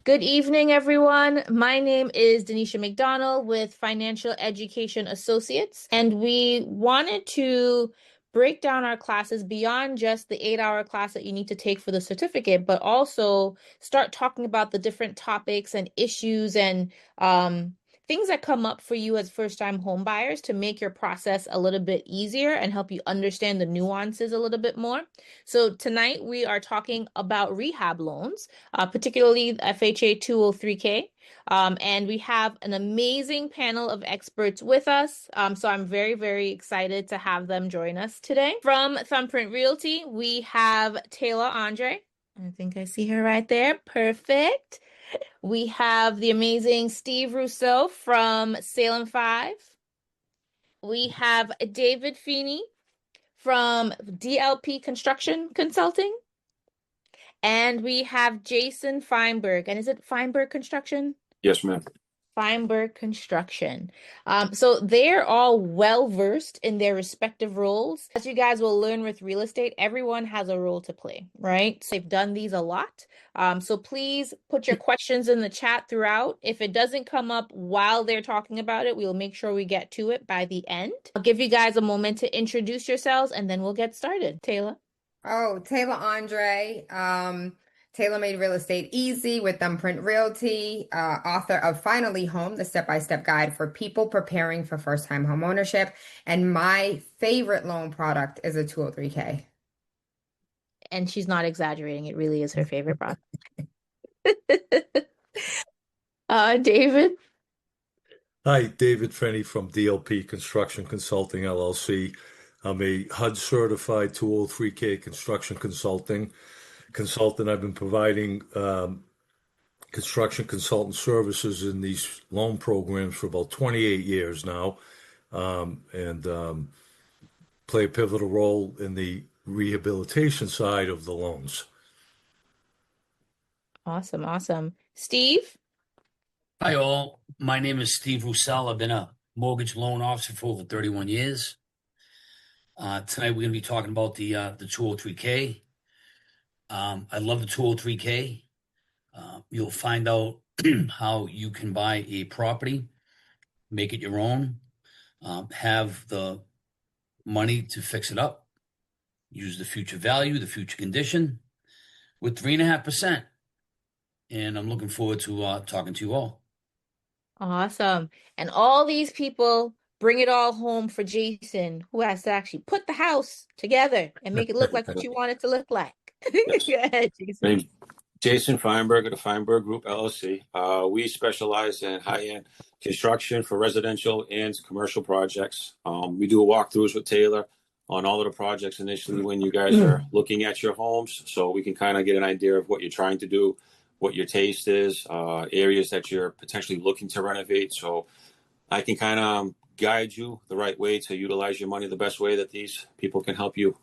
Good evening, everyone. My name is Denisha McDonald with Financial Education Associates, and we wanted to break down our classes beyond just the 8-hour class that you need to take for the certificate, but also start talking about the different topics and issues and things that come up for you as first-time home buyers to make your process a little bit easier and help you understand the nuances a little bit more. So tonight we are talking about rehab loans, particularly the FHA 203k. And we have an amazing panel of experts with us. So I'm very, very excited to have them join us today. From Thumbprint Realty, we have Tayla Andre. I think I see her right there. Perfect. We have the amazing Steve.roussel from Salem 5. We have David Feeney from DLP Construction Consulting. And we have Jason Feinberg. And is it Feinberg Construction? Yes, ma'am. Feinberg Construction. So they're all well versed in their respective roles. As you guys will learn with real estate, everyone has a role to play, right? So they've done these a lot. So please put your questions in the chat throughout. If it doesn't come up while they're talking about it, we'll make sure we get to it by the end. I'll give you guys a moment to introduce yourselves and then we'll get started. Tayla. Oh, Tayla Andre, Taylor Made Real Estate Easy with Thumbprint Realty, author of Finally Home, the step-by-step guide for people preparing for first-time home ownership. And my favorite loan product is a 203k. And she's not exaggerating. It really is her favorite product. David. Hi, David Frenny from DLP Construction Consulting LLC. I'm a HUD certified 203k construction consultant. I've been providing construction consultant services in these loan programs for about 28 years now, and play a pivotal role in the rehabilitation side of the loans. Awesome, awesome. Steve? Hi, all. My name is Steve.roussel. I've been a mortgage loan officer for over 31 years. Tonight, we're going to be talking about the 203k. I love the 203k. You'll find out how you can buy a property, make it your own, have the money to fix it up, use the future value, the future condition with 3.5%. And I'm looking forward to talking to you all. Awesome. And all these people bring it all home for Jason, who has to actually put the house together and make it look like what you want it to look like. Yes. Go ahead, Jason. My name's Jason Feinberg of the Feinberg Group LLC. We specialize in high-end construction for residential and commercial projects. We do walkthroughs with Taylor on all of the projects initially when you guys are looking at your homes, so we can kind of get an idea of what you're trying to do, what your taste is, areas that you're potentially looking to renovate. So I can kind of guide you the right way to utilize your money the best way that these people can help you.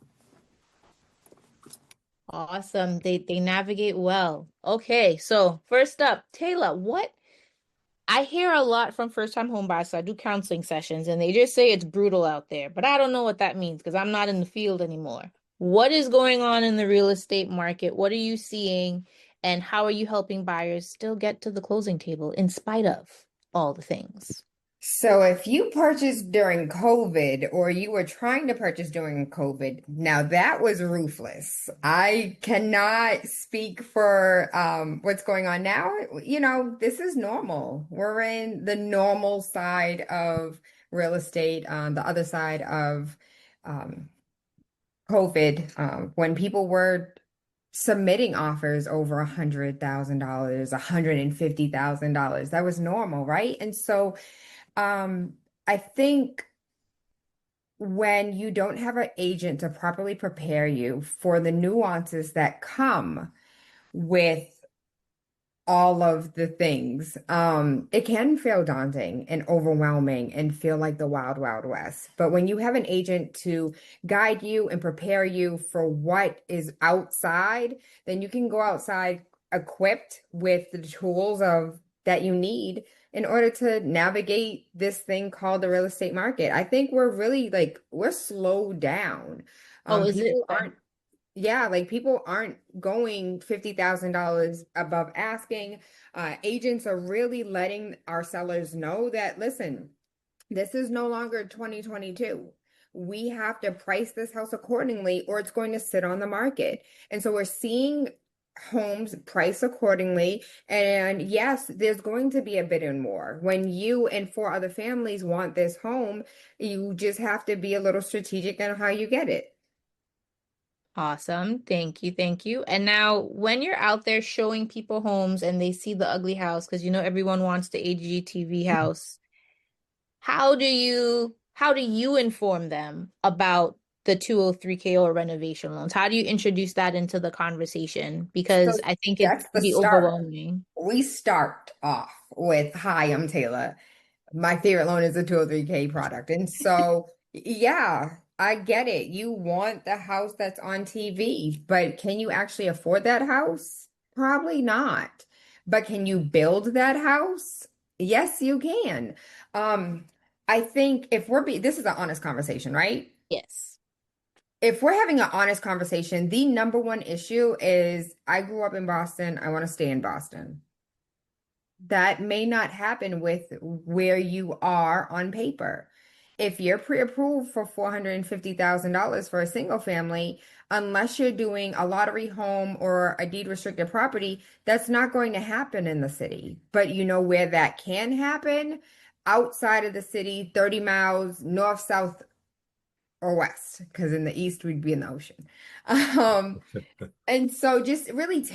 Awesome. They navigate well. Okay, so first up, Tayla, what I hear a lot from first-time home buyers, so I do counseling sessions, and they just say it's brutal out there, but I don't know what that means because I'm not in the field anymore. What is going on in the real estate market? What are you seeing, and how are you helping buyers still get to the closing table in spite of all the things? So if you purchased during COVID or you were trying to purchase during COVID, now that was ruthless. I cannot speak for what's going on now. You know, this is normal. We're in the normal side of real estate, on the other side of COVID, when people were submitting offers over $100,000, $150,000. That was normal, right? And so I think when you don't have an agent to properly prepare you for the nuances that come with all of the things, it can feel daunting and overwhelming and feel like the wild, wild west. But when you have an agent to guide you and prepare you for what is outside, then you can go outside equipped with the tools that you need in order to navigate this thing called the real estate market. I think we're really we're slowed down. Oh, is it? People aren't, Yeah, like people aren't going $50,000 above asking. Agents are really letting our sellers know that, listen, this is no longer 2022. We have to price this house accordingly or it's going to sit on the market. And so we're seeing homes price accordingly. And yes, there's going to be a bid and war. When you and four other families want this home, you just have to be a little strategic on how you get it. Awesome. Thank you. Thank you. And now, when you're out there showing people homes and they see the ugly house, because you know everyone wants the HGTV house, how do you inform them about the 203k or renovation loans? How do you introduce that into the conversation? Because So I think it that's can the be start. overwhelming. We start off with, hi, I'm Tayla. My favorite loan is a 203k product. And so, yeah, I get it. You want the house that's on TV, but can you actually afford that house? Probably not. But can you build that house? Yes, you can. Um, I think if this is an honest conversation, right? Yes. If we're having an honest conversation, the number one issue is I grew up in Boston. I want to stay in Boston. That may not happen with where you are on paper. If you're pre-approved for $450,000 for a single family, unless you're doing a lottery home or a deed restricted property, that's not going to happen in the city. But you know where that can happen? Outside of the city, 30 miles north, south, or west, because in the east we'd be in the ocean. Um, and so just really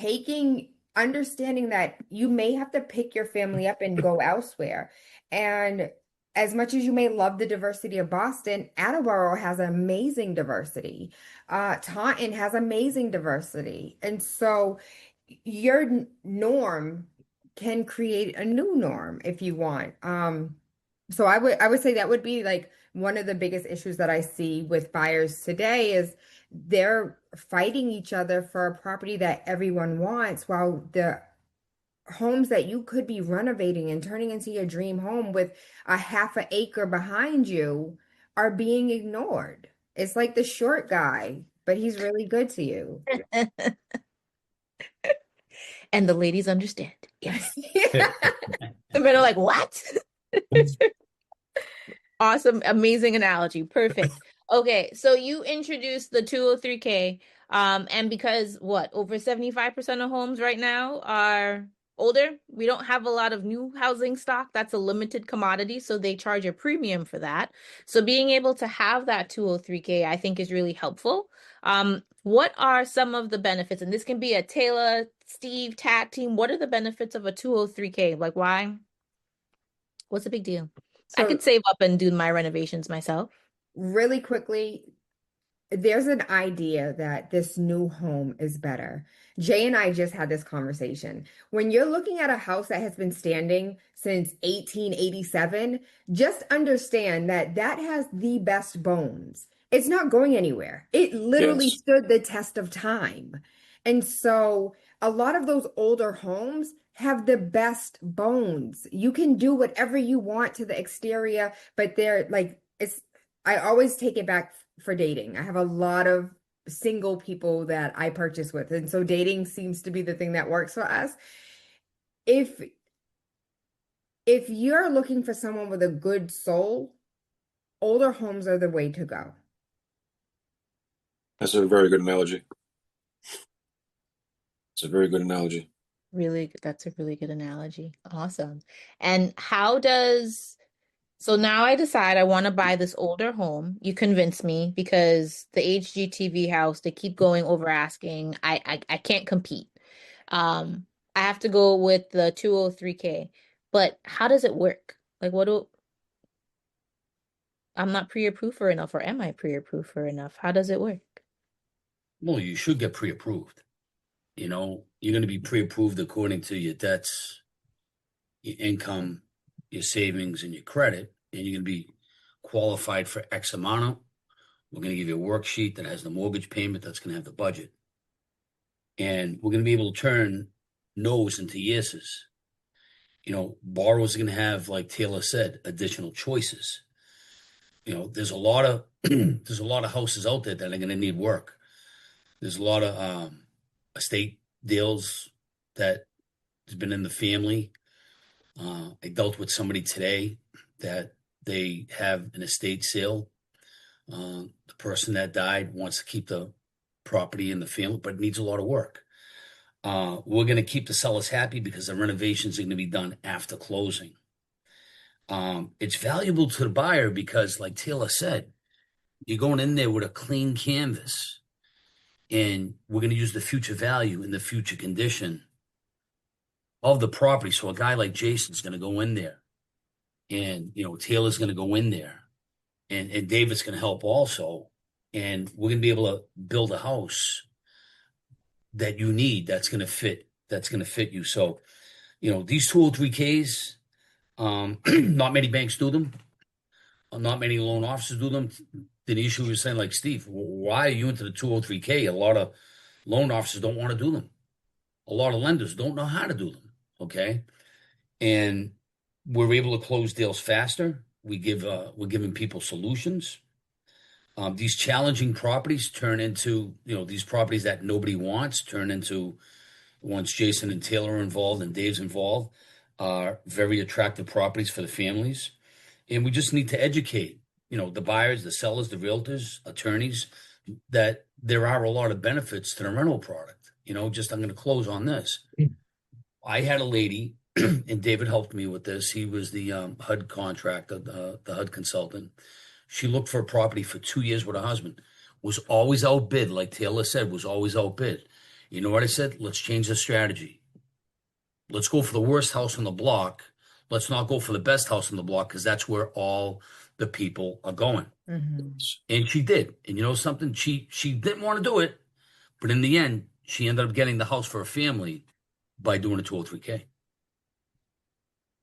understanding that you may have to pick your family up and go elsewhere. And as much as you may love the diversity of Boston, Attleboro has amazing diversity. Taunton has amazing diversity. And so your norm can create a new norm if you want. So I would say that would be like one of the biggest issues that I see with buyers today is they're fighting each other for a property that everyone wants, while the homes that you could be renovating and turning into your dream home with a half an acre behind you are being ignored. It's like the short guy, but he's really good to you. And the ladies understand. Yes. Yeah. The men are like, what? Awesome, amazing analogy. Perfect. Okay, so you introduced the 203k, and because what, over 75% of homes right now are older, we don't have a lot of new housing stock. That's a limited commodity, so they charge a premium for that. So being able to have that 203k, I think is really helpful. What are some of the benefits? And this can be a Taylor, Steve, tag team. What are the benefits of a 203k? Like, why? What's the big deal? I So could save up and do my renovations myself. really quickly, there's an idea that this new home is better. Jay and I just had this conversation. When you're looking at a house that has been standing since 1887, just understand that that has the best bones. It's not going anywhere. It literally Yes. stood the test of time. And so a lot of those older homes have the best bones. You can do whatever you want to the exterior, but they're like, I always take it back for dating. I have a lot of single people that I purchase with, and so dating seems to be the thing that works for us. If if you're looking for someone with a good soul, older homes are the way to go. That's a very good analogy. It's a very good analogy. Really, that's a really good analogy. Awesome. And so now I decide I want to buy this older home. You convince me because the HGTV house, they keep going over asking. I can't compete. Um, I have to go with the 203k. But how does it work? Like I'm not pre-approved for enough, or am I pre-approved for enough? How does it work? Well, you should get pre-approved. You're going to be pre-approved according to your debts, your income, your savings, and your credit, and you're going to be qualified for X amount. We're going to give you a worksheet that has the mortgage payment that's going to have the budget. And we're going to be able to turn no's into yeses. Borrowers are going to have, like Taylor said, additional choices. There's a lot of there's a lot of houses out there that are going to need work. There's a lot of estate deals that has been in the family. I dealt with somebody today that they have an estate sale. The person that died wants to keep the property in the family, but it needs a lot of work. We're going to keep the sellers happy because the renovations are going to be done after closing. It's valuable to the buyer because, like Tayla said, you're going in there with a clean canvas, and we're going to use the future value and the future condition of the property. So a guy like Jason's going to go in there, and Taylor's going to go in there, and David's going to help also, and we're going to be able to build a house that you need that's going to fit you. So these 203ks, not many banks do them. Not many loan officers do them. The issue was saying, like, Steve, why are you into the 203k? A lot of loan officers don't want to do them. A lot of lenders don't know how to do them. Okay. And we're able to close deals faster. We're giving people solutions. These challenging properties turn into, these properties that nobody wants turn into, once Jason and Taylor are involved and Dave's involved, are very attractive properties for the families. And we just need to educate, the buyers, the sellers, the realtors, attorneys, that there are a lot of benefits to the rental product. I'm going to close on this. I had a lady, and David helped me with this. He was the HUD contractor, the HUD consultant. She looked for a property for 2 years with her husband. Was always outbid, like Taylor said, was always outbid. You know what I said? Let's change the strategy. Let's go for the worst house on the block. Let's not go for the best house on the block, because that's where all the people are going. Mm-hmm. And she did. And you know something? She didn't want to do it, but in the end, she ended up getting the house for her family by doing a 203k.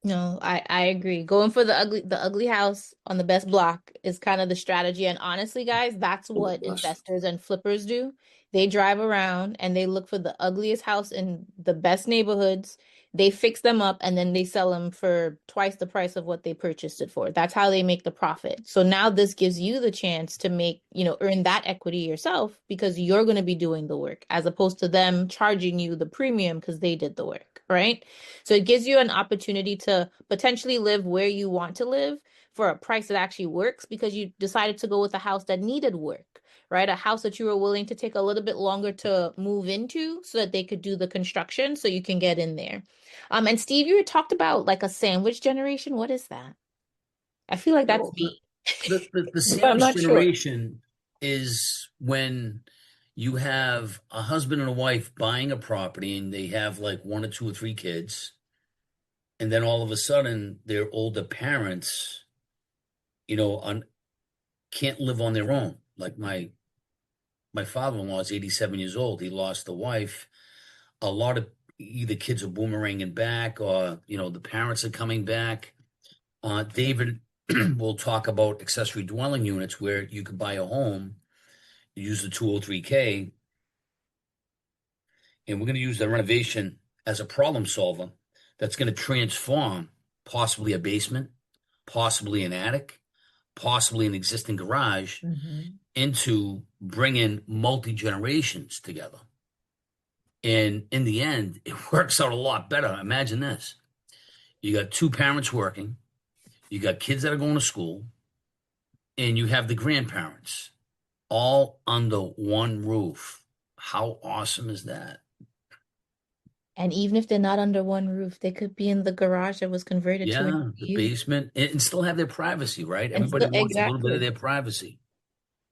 No, I agree. Going for the ugly house on the best block is kind of the strategy. And honestly, guys, that's what investors and flippers do. They drive around and they look for the ugliest house in the best neighborhoods. They fix them up and then they sell them for twice the price of what they purchased it for. That's how they make the profit. So now this gives you the chance to make, earn that equity yourself, because you're going to be doing the work, as opposed to them charging you the premium because they did the work, right? So it gives you an opportunity to potentially live where you want to live for a price that actually works, because you decided to go with a house that needed work, right? A house that you were willing to take a little bit longer to move into so that they could do the construction so you can get in there. And Steve, you had talked about like a sandwich generation. What is that? I feel like that's me. The But I'm sandwich not sure. generation is when you have a husband and a wife buying a property and they have like 1 or 2 or 3 kids. And then all of a sudden their older parents, can't live on their own. Like my father-in-law is 87 years old. He lost the wife. A lot of either kids are boomeranging back, or, the parents are coming back. David will talk about accessory dwelling units where you could buy a home, use the 203k, and we're going to use the renovation as a problem solver that's going to transform possibly a basement, possibly an attic, possibly an existing garage, Mm-hmm. into bringing multi-generations together. And in the end, it works out a lot better. Imagine this. You got 2 parents working, you got kids that are going to school, and you have the grandparents all under one roof. How awesome is that? And even if they're not under one roof, they could be in the garage that was converted to an The ADU. basement, and still have their privacy, right? And Everybody still, wants a little bit of exactly. their privacy.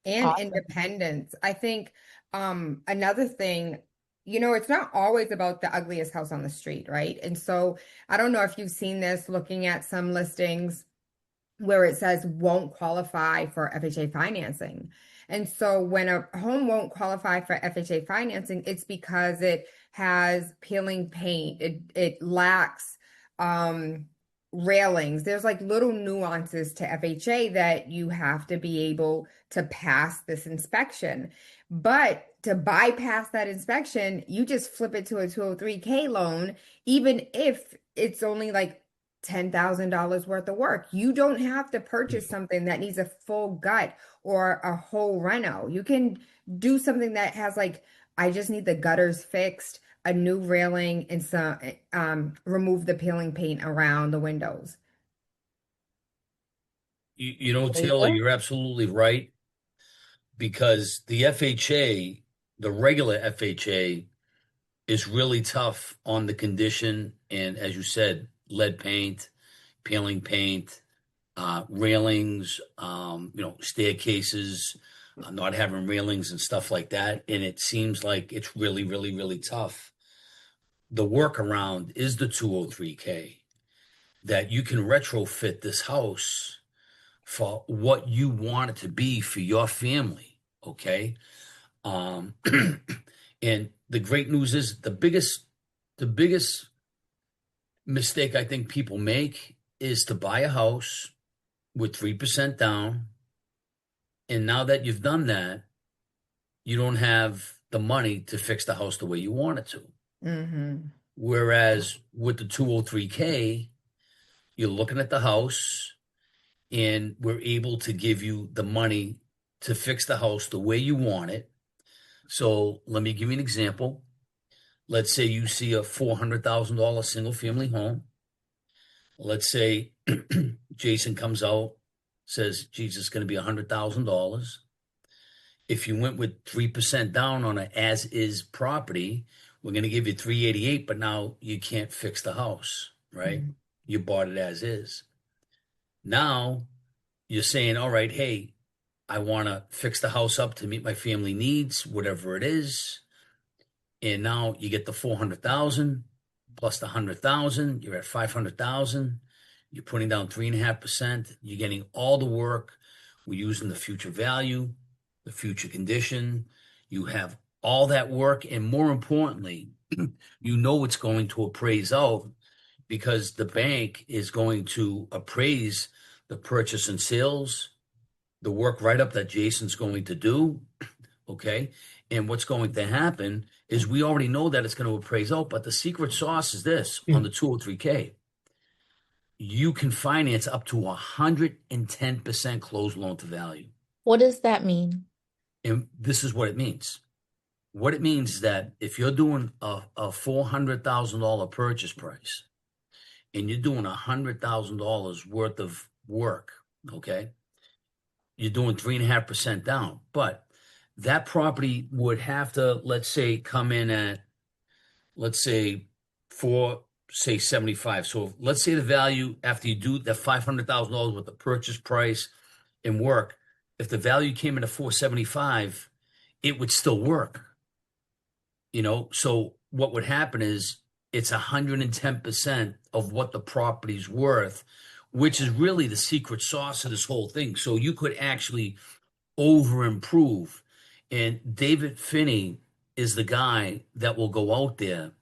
And Awesome. independence. I think another thing, it's not always about the ugliest house on the street, right? And so I don't know if you've seen this looking at some listings where it says won't qualify for FHA financing. And so when a home won't qualify for FHA financing, it's because it has peeling paint, it lacks railings. There's like little nuances to FHA that you have to be able to pass this inspection. But to bypass that inspection, you just flip it to a 203k loan, even if it's only like $10,000 worth of work. You don't have to purchase something that needs a full gut or a whole reno. You can do something that has like, I just need the gutters fixed, a new railing, and some remove the peeling paint around the windows. You know, Taylor, you're absolutely right, because the FHA, the regular FHA, is really tough on the condition. And as you said, lead paint, peeling paint, railings, staircases, not having railings and stuff like that. And it seems like it's really, really, really tough. The workaround is the 203k, that you can retrofit this house for what you want it to be for your family. Okay. Um, and the great news is the biggest mistake I think people make is to buy a house with 3% down. And now that you've done that, you don't have the money to fix the house the way you want it to. Mm-hmm. Whereas with the 203k, you're looking at the house and we're able to give you the money to fix the house the way you want it. So let me give you an example. Let's say you see a $400,000 single family home. Let's say Jason comes out, says, geez, it's going to be $100,000. If you went with 3% down on an as-is property, we're going to give you 388, but now you can't fix the house, right? Mm-hmm. You bought it as is. Now you're saying, all right, hey, I want to fix the house up to meet my family needs, whatever it is. And now you get the 400,000 plus the 100,000. You're at 500,000. You're putting down 3.5%. You're getting all the work. We're using the future value, the future condition. You have all that work. And more importantly, you know it's going to appraise out, because the bank is going to appraise the purchase and sales, the work write-up that Jason's going to do, okay? And what's going to happen is we already know that it's going to appraise out, but the secret sauce is this. On the 203k, you can finance up to 110% closed loan to value. What does that mean? And this is what it means. What it means is that if you're doing a $400,000 purchase price and you're doing $100,000 worth of work, okay, you're doing 3.5% down. But that property would have to, let's say, come in at, let's say, 475. So let's say the value after you do that $500,000 with the purchase price and work, if the value came in at 475, it would still work. You know, so what would happen is it's 110% of what the property's worth, which is really the secret sauce of this whole thing. So you could actually over improve. And David Finney is the guy that will go out there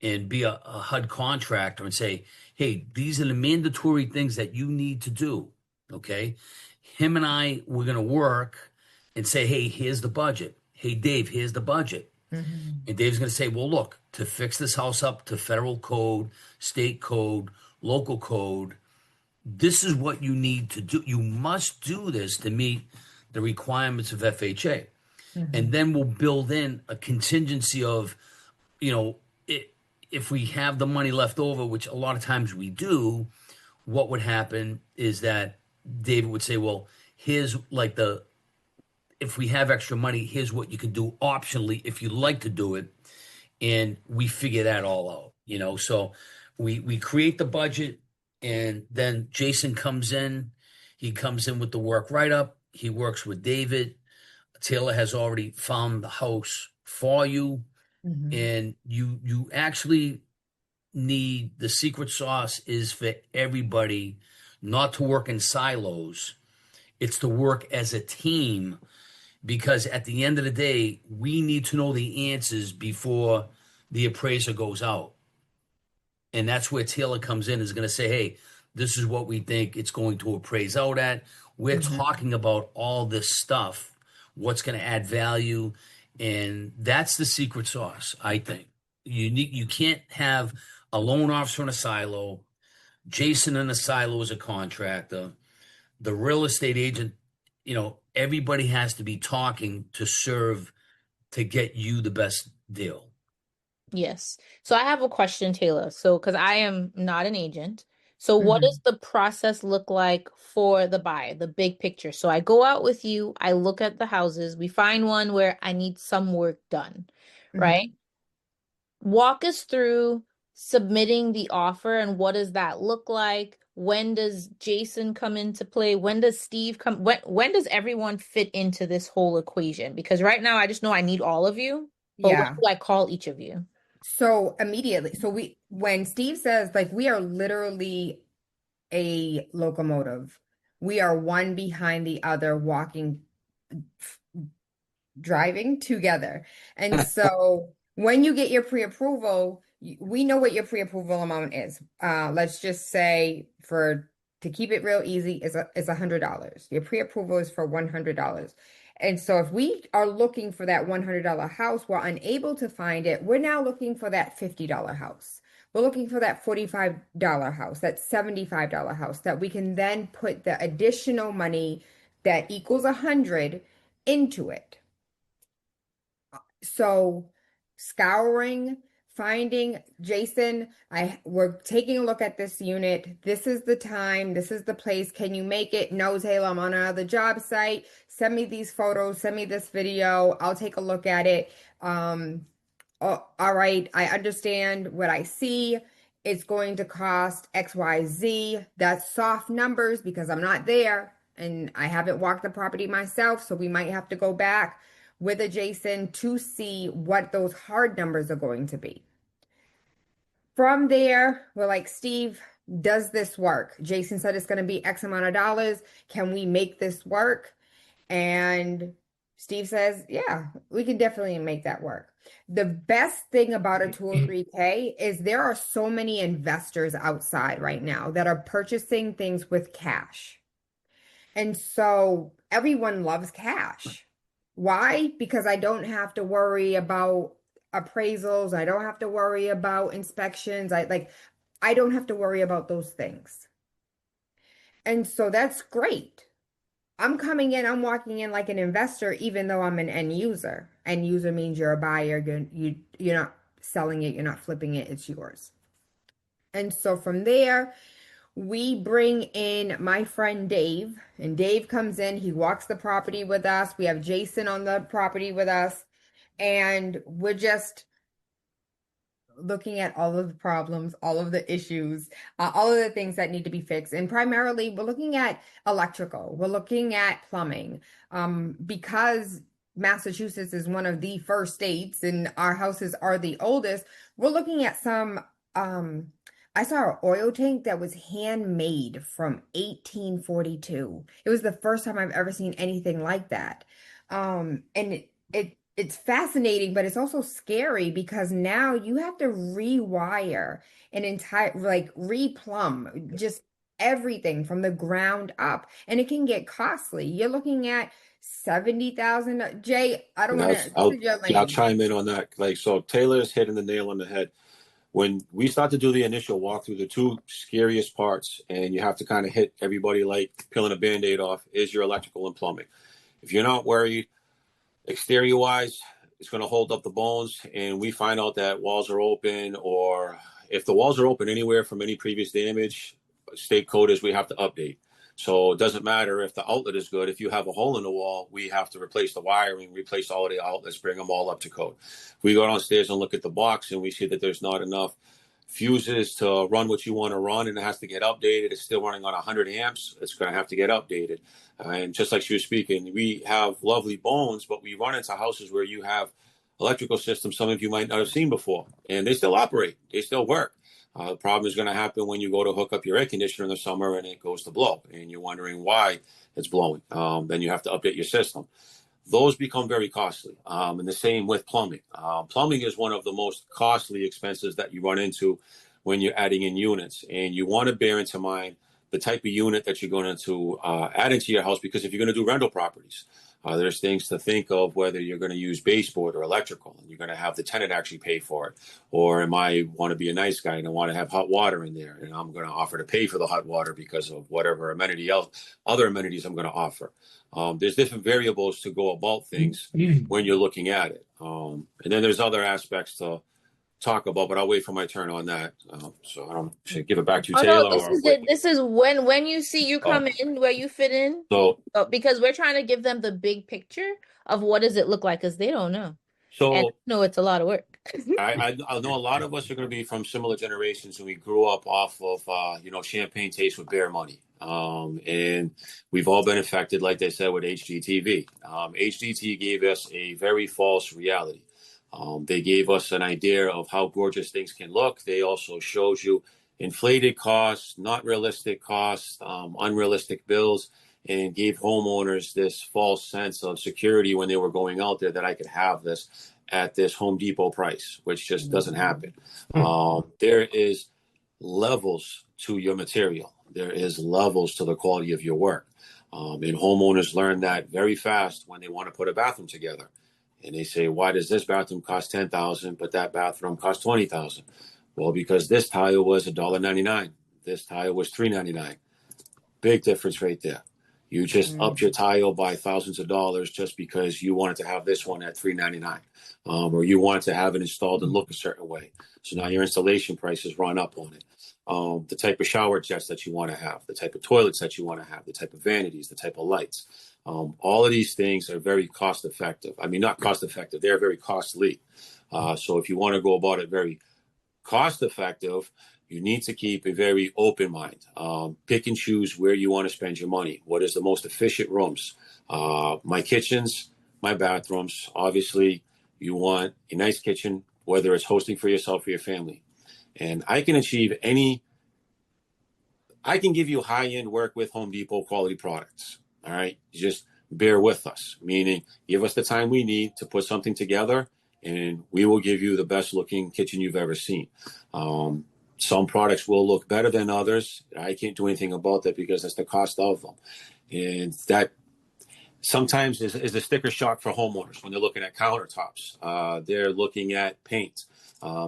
and be a HUD contractor and say, hey, these are the mandatory things that you need to do. Okay. Him and I, we're going to work and say, hey, here's the budget. Hey, Dave, here's the budget. Mm-hmm. And Dave's going to say, well, look, to fix this house up to federal code, state code, local code, this is what you need to do. You must do this to meet the requirements of FHA. Mm-hmm. And then we'll build in a contingency of, you know, if we have the money left over, which a lot of times we do, what would happen is that David would say, well, here's like if we have extra money, here's what you can do optionally if you'd like to do it. And we figure that all out, you know. So we create the budget, and then Jason comes in. He comes in with the work write-up. He works with David. Taylor has already found the house for you. Mm-hmm. And you actually need, the secret sauce is for everybody not to work in silos. It's to work as a team, because at the end of the day, we need to know the answers before the appraiser goes out. And that's where Taylor comes in, is going to say, hey, this is what we think it's going to appraise out at. We're mm-hmm. talking about all this stuff, what's going to add value. And that's the secret sauce, I think. You can't have a loan officer in a silo, Jason in the silo is a contractor. The real estate agent, everybody has to be talking to serve to get you the best deal. Yes. So I have a question, Taylor. So, because I am not an agent. So, what Mhm. does the process look like for the buyer, the big picture? So, I go out with you, I look at the houses, we find one where I need some work done, right? Mhm. Walk us through submitting the offer and what does that look like? When does Jason come into play? When does Steve come? When does everyone fit into this whole equation? Because right now I just know I need all of you, but when Yeah. do I call each of you? So immediately, when Steve says, like, we are literally a locomotive, we are one behind the other, walking, driving together. And so when you get your pre-approval, we know what your pre-approval amount is. Let's just say, to keep it real easy, is $100. Your pre-approval is for $100. And so if we are looking for that $100 house, we're unable to find it, we're now looking for that $50 house. We're looking for that $45 house, that $75 house, that we can then put the additional money that equals 100 into it. So scouring, finding Jason, we're taking a look at this unit. This is the time, this is the place. Can you make it? No, Taylor, I'm on another job site. Send me these photos, send me this video. I'll take a look at it. All right, I understand what I see. It's going to cost XYZ. That's soft numbers because I'm not there and I haven't walked the property myself. So we might have to go back with a Jason to see what those hard numbers are going to be. From there, we're like, Steve, does this work? Jason said it's going to be X amount of dollars. Can we make this work? And Steve says, yeah, we can definitely make that work. The best thing about a 203k is there are so many investors outside right now that are purchasing things with cash. And so everyone loves cash. Why? Because I don't have to worry about appraisals. I don't have to worry about inspections. I don't have to worry about those things. And so that's great. I'm coming in, I'm walking in like an investor, even though I'm an end user. End user means you're a buyer, you're not selling it, you're not flipping it, it's yours. And so from there, we bring in my friend Dave, and Dave comes in, he walks the property with us. We have Jason on the property with us, and we're just looking at all of the problems, all of the issues, all of the things that need to be fixed. And primarily, we're looking at electrical, we're looking at plumbing, because Massachusetts is one of the first states and our houses are the oldest. We're looking at some, I saw an oil tank that was handmade from 1842. It was the first time I've ever seen anything like that. And it's fascinating, but it's also scary because now you have to rewire an entire, like, replumb just everything from the ground up, and it can get costly. You're looking at 70,000. Jay, I don't And want that's, to, this is your I'll lane. chime in on that. Like, so Taylor's hitting the nail on the head. When we start to do the initial walkthrough, the two scariest parts, and you have to kind of hit everybody like peeling a Band-Aid off, is your electrical and plumbing. If you're not worried, exterior wise, it's going to hold up the bones, and we find out that walls are open, or if the walls are open anywhere from any previous damage, state code is we have to update. So it doesn't matter if the outlet is good. If you have a hole in the wall, we have to replace the wiring, replace all of the outlets, bring them all up to code. We go downstairs and look at the box, and we see that there's not enough fuses to run what you want to run, and it has to get updated. It's still running on 100 amps. It's going to have to get updated. And just like she was speaking, we have lovely bones, but we run into houses where you have electrical systems some of you might not have seen before, and they still operate. They still work. The problem is going to happen when you go to hook up your air conditioner in the summer and it goes to blow, and you're wondering why it's blowing. Then you have to update your system. Those become very costly. And the same with plumbing. Plumbing is one of the most costly expenses that you run into when you're adding in units. And you want to bear into mind the type of unit that you're going to add into your house, because if you're going to do rental properties, There's things to think of, whether you're going to use baseboard or electrical, and you're going to have the tenant actually pay for it. Or am I want to be a nice guy and I want to have hot water in there, and I'm going to offer to pay for the hot water because of whatever other amenities I'm going to offer. There's different variables to go about things when you're looking at it. And then there's other aspects to talk about, but I'll wait for my turn on that. So I don't should give it back to you, Oh no, Taylor. this Or is wait. it. This is when you see you come in where you fit in. So Because we're trying to give them the big picture of what does it look like, because they don't know. And so no, it's a lot of work. I know a lot of us are going to be from similar generations, and we grew up off of champagne taste with beer money, and we've all been affected, like they said, with HGTV. HGTV gave us a very false reality. They gave us an idea of how gorgeous things can look. They also showed you inflated costs, not realistic costs, unrealistic bills, and gave homeowners this false sense of security when they were going out there, that I could have this at this Home Depot price, which just doesn't happen. There is levels to your material. There is levels to the quality of your work. And homeowners learn that very fast when they want to put a bathroom together. And they say, why does this bathroom cost $10,000, but that bathroom costs $20,000? Well, because this tile was $1.99. This tile was $3.99. Big difference right there. You just upped your tile by thousands of dollars just because you wanted to have this one at $3.99, or you wanted to have it installed and look a certain way. So now your installation prices run up on it. The type of shower jets that you want to have, the type of toilets that you want to have, the type of vanities, the type of lights. All of these things are very cost effective. I mean, not cost effective, they're very costly. So if you want to go about it very cost effective, you need to keep a very open mind. Pick and choose where you want to spend your money. What is the most efficient rooms? My kitchens, my bathrooms. Obviously, you want a nice kitchen, whether it's hosting for yourself or your family. And I can give you high-end work with Home Depot quality products. All right. Just bear with us, meaning give us the time we need to put something together, and we will give you the best looking kitchen you've ever seen. Some products will look better than others. I can't do anything about that because that's the cost of them. And that sometimes is a sticker shock for homeowners when they're looking at countertops. They're looking at paint.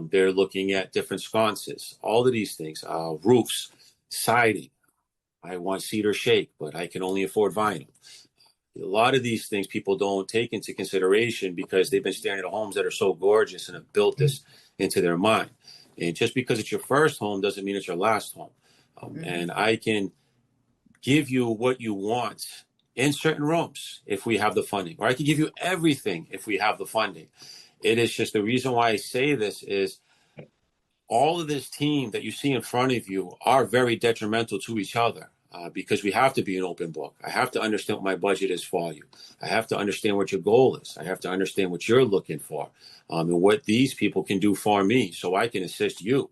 They're looking at different sconces, all of these things, roofs, siding. I want cedar shake, but I can only afford vinyl. A lot of these things people don't take into consideration because they've been staring at homes that are so gorgeous and have built this into their mind. And just because it's your first home doesn't mean it's your last home. And I can give you what you want in certain rooms if we have the funding, or I can give you everything if we have the funding. It is just the reason why I say this is all of this team that you see in front of you are very detrimental to each other. Because we have to be an open book. I have to understand what my budget is for you. I have to understand what your goal is. I have to understand what you're looking for, and what these people can do for me so I can assist you.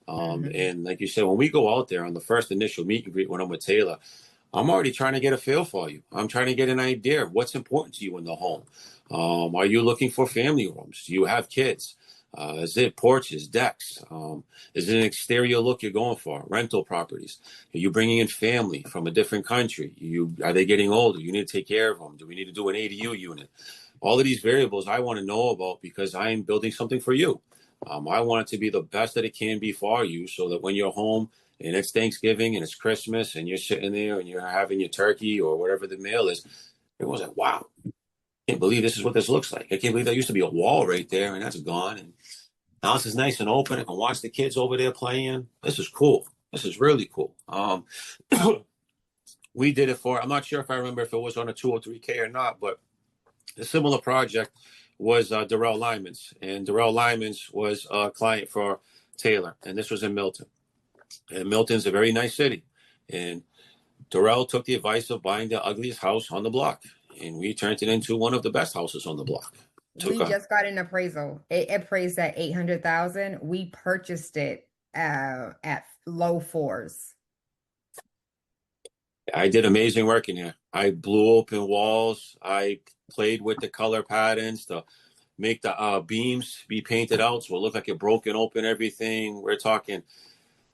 And like you said, when we go out there on the first initial meet and greet when I'm with Taylor, I'm already trying to get a feel for you. I'm trying to get an idea of what's important to you in the home. Are you looking for family rooms? Do you have kids? Is it porches, decks? Is it an exterior look you're going for? Rental properties? Are you bringing in family from a different country? Are they getting older? You need to take care of them. Do we need to do an ADU unit? All of these variables I want to know about because I am building something for you. I want it to be the best that it can be for you so that when you're home and it's Thanksgiving and it's Christmas and you're sitting there and you're having your turkey or whatever the meal is, everyone's like, wow, I can't believe this is what this looks like. I can't believe there used to be a wall right there and that's gone. And now this is nice and open. I can watch the kids over there playing. This is cool. This is really cool. We did it for, I'm not sure if I remember if it was on a 203k or not, but a similar project was Darrell Lyman's. And Darrell Lyman's was a client for Taylor. And this was in Milton. And Milton's a very nice city. And Darrell took the advice of buying the ugliest house on the block. And we turned it into one of the best houses on the block. We just got an appraisal. It appraised at 800,000. We purchased it at low fours. I did amazing work in here. I blew open walls. I played with the color patterns to make the beams be painted out so it looked like it broken open everything. We're talking,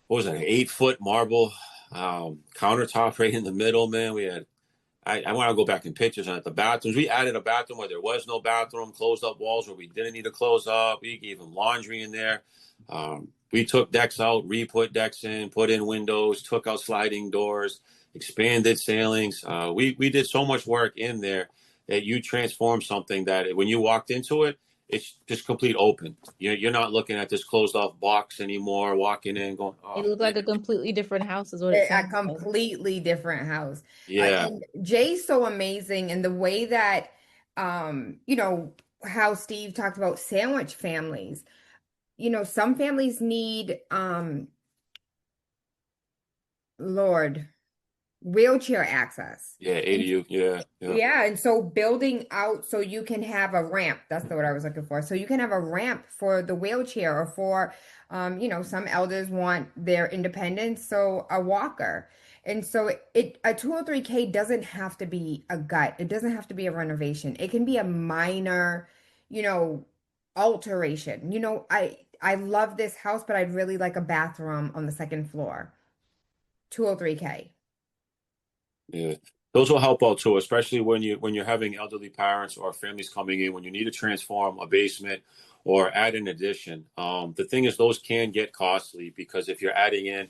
what was it, an 8-foot marble countertop right in the middle, man. We had I want to go back in pictures on it. The bathrooms, we added a bathroom where there was no bathroom, closed up walls where we didn't need to close up. We gave them laundry in there. We took decks out, re-put decks in, put in windows, took out sliding doors, expanded ceilings. We did so much work in there that you transformed something that when you walked into it, it's just complete open. You're not looking at this closed off box anymore, walking in going, It oh, looked man. like a completely different house, is what it A sounds like. completely different house. Yeah. And Jay's so amazing, and the way that, how Steve talked about sandwich families. Some families need, Lord, wheelchair access. Yeah, ADU. Yeah, yeah. Yeah, and so building out so you can have a ramp. That's the word I was looking for. So you can have a ramp for the wheelchair, or for, some elders want their independence, so a walker. And so a 203k doesn't have to be a gut. It doesn't have to be a renovation. It can be a minor, you know, alteration. I love this house, but I'd really like a bathroom on the second floor. 203k. Yeah, those will help out too, especially when you're having elderly parents or families coming in when you need to transform a basement or add an addition. The thing is, those can get costly because if you're adding in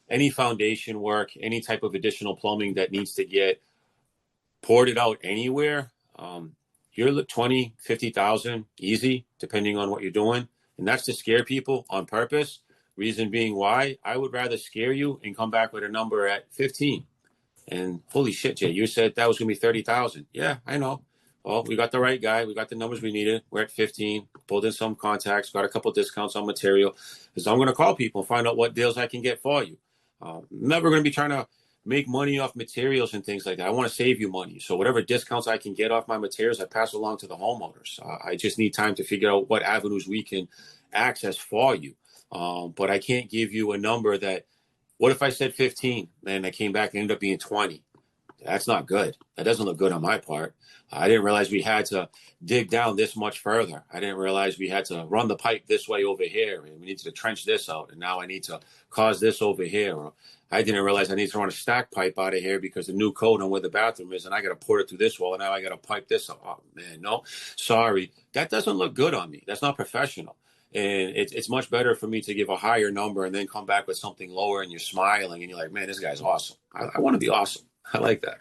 any foundation work, any type of additional plumbing that needs to get ported out anywhere, you're 20, 50,000 easy, depending on what you're doing, and that's to scare people on purpose. Reason being why I would rather scare you and come back with a number at 15. And holy shit, Jay, you said that was going to be 30,000. Yeah, I know. Well, we got the right guy. We got the numbers we needed. We're at 15. Pulled in some contacts. Got a couple discounts on material. So I'm going to call people and find out what deals I can get for you. Never going to be trying to make money off materials and things like that. I want to save you money. So whatever discounts I can get off my materials, I pass along to the homeowners. I just need time to figure out what avenues we can access for you. But I can't give you a number that, what if I said 15 and I came back and ended up being 20? That's not good. That doesn't look good on my part. I didn't realize we had to dig down this much further. I didn't realize we had to run the pipe this way over here, and we needed to trench this out, and now I need to cause this over here. Or I didn't realize I need to run a stack pipe out of here because the new code on where the bathroom is, and I got to port it through this wall, and now I got to pipe this up. Oh, man, no, sorry. That doesn't look good on me. That's not professional. And it's much better for me to give a higher number and then come back with something lower, and you're smiling and you're like, man, this guy's awesome. I want to be awesome. I like that.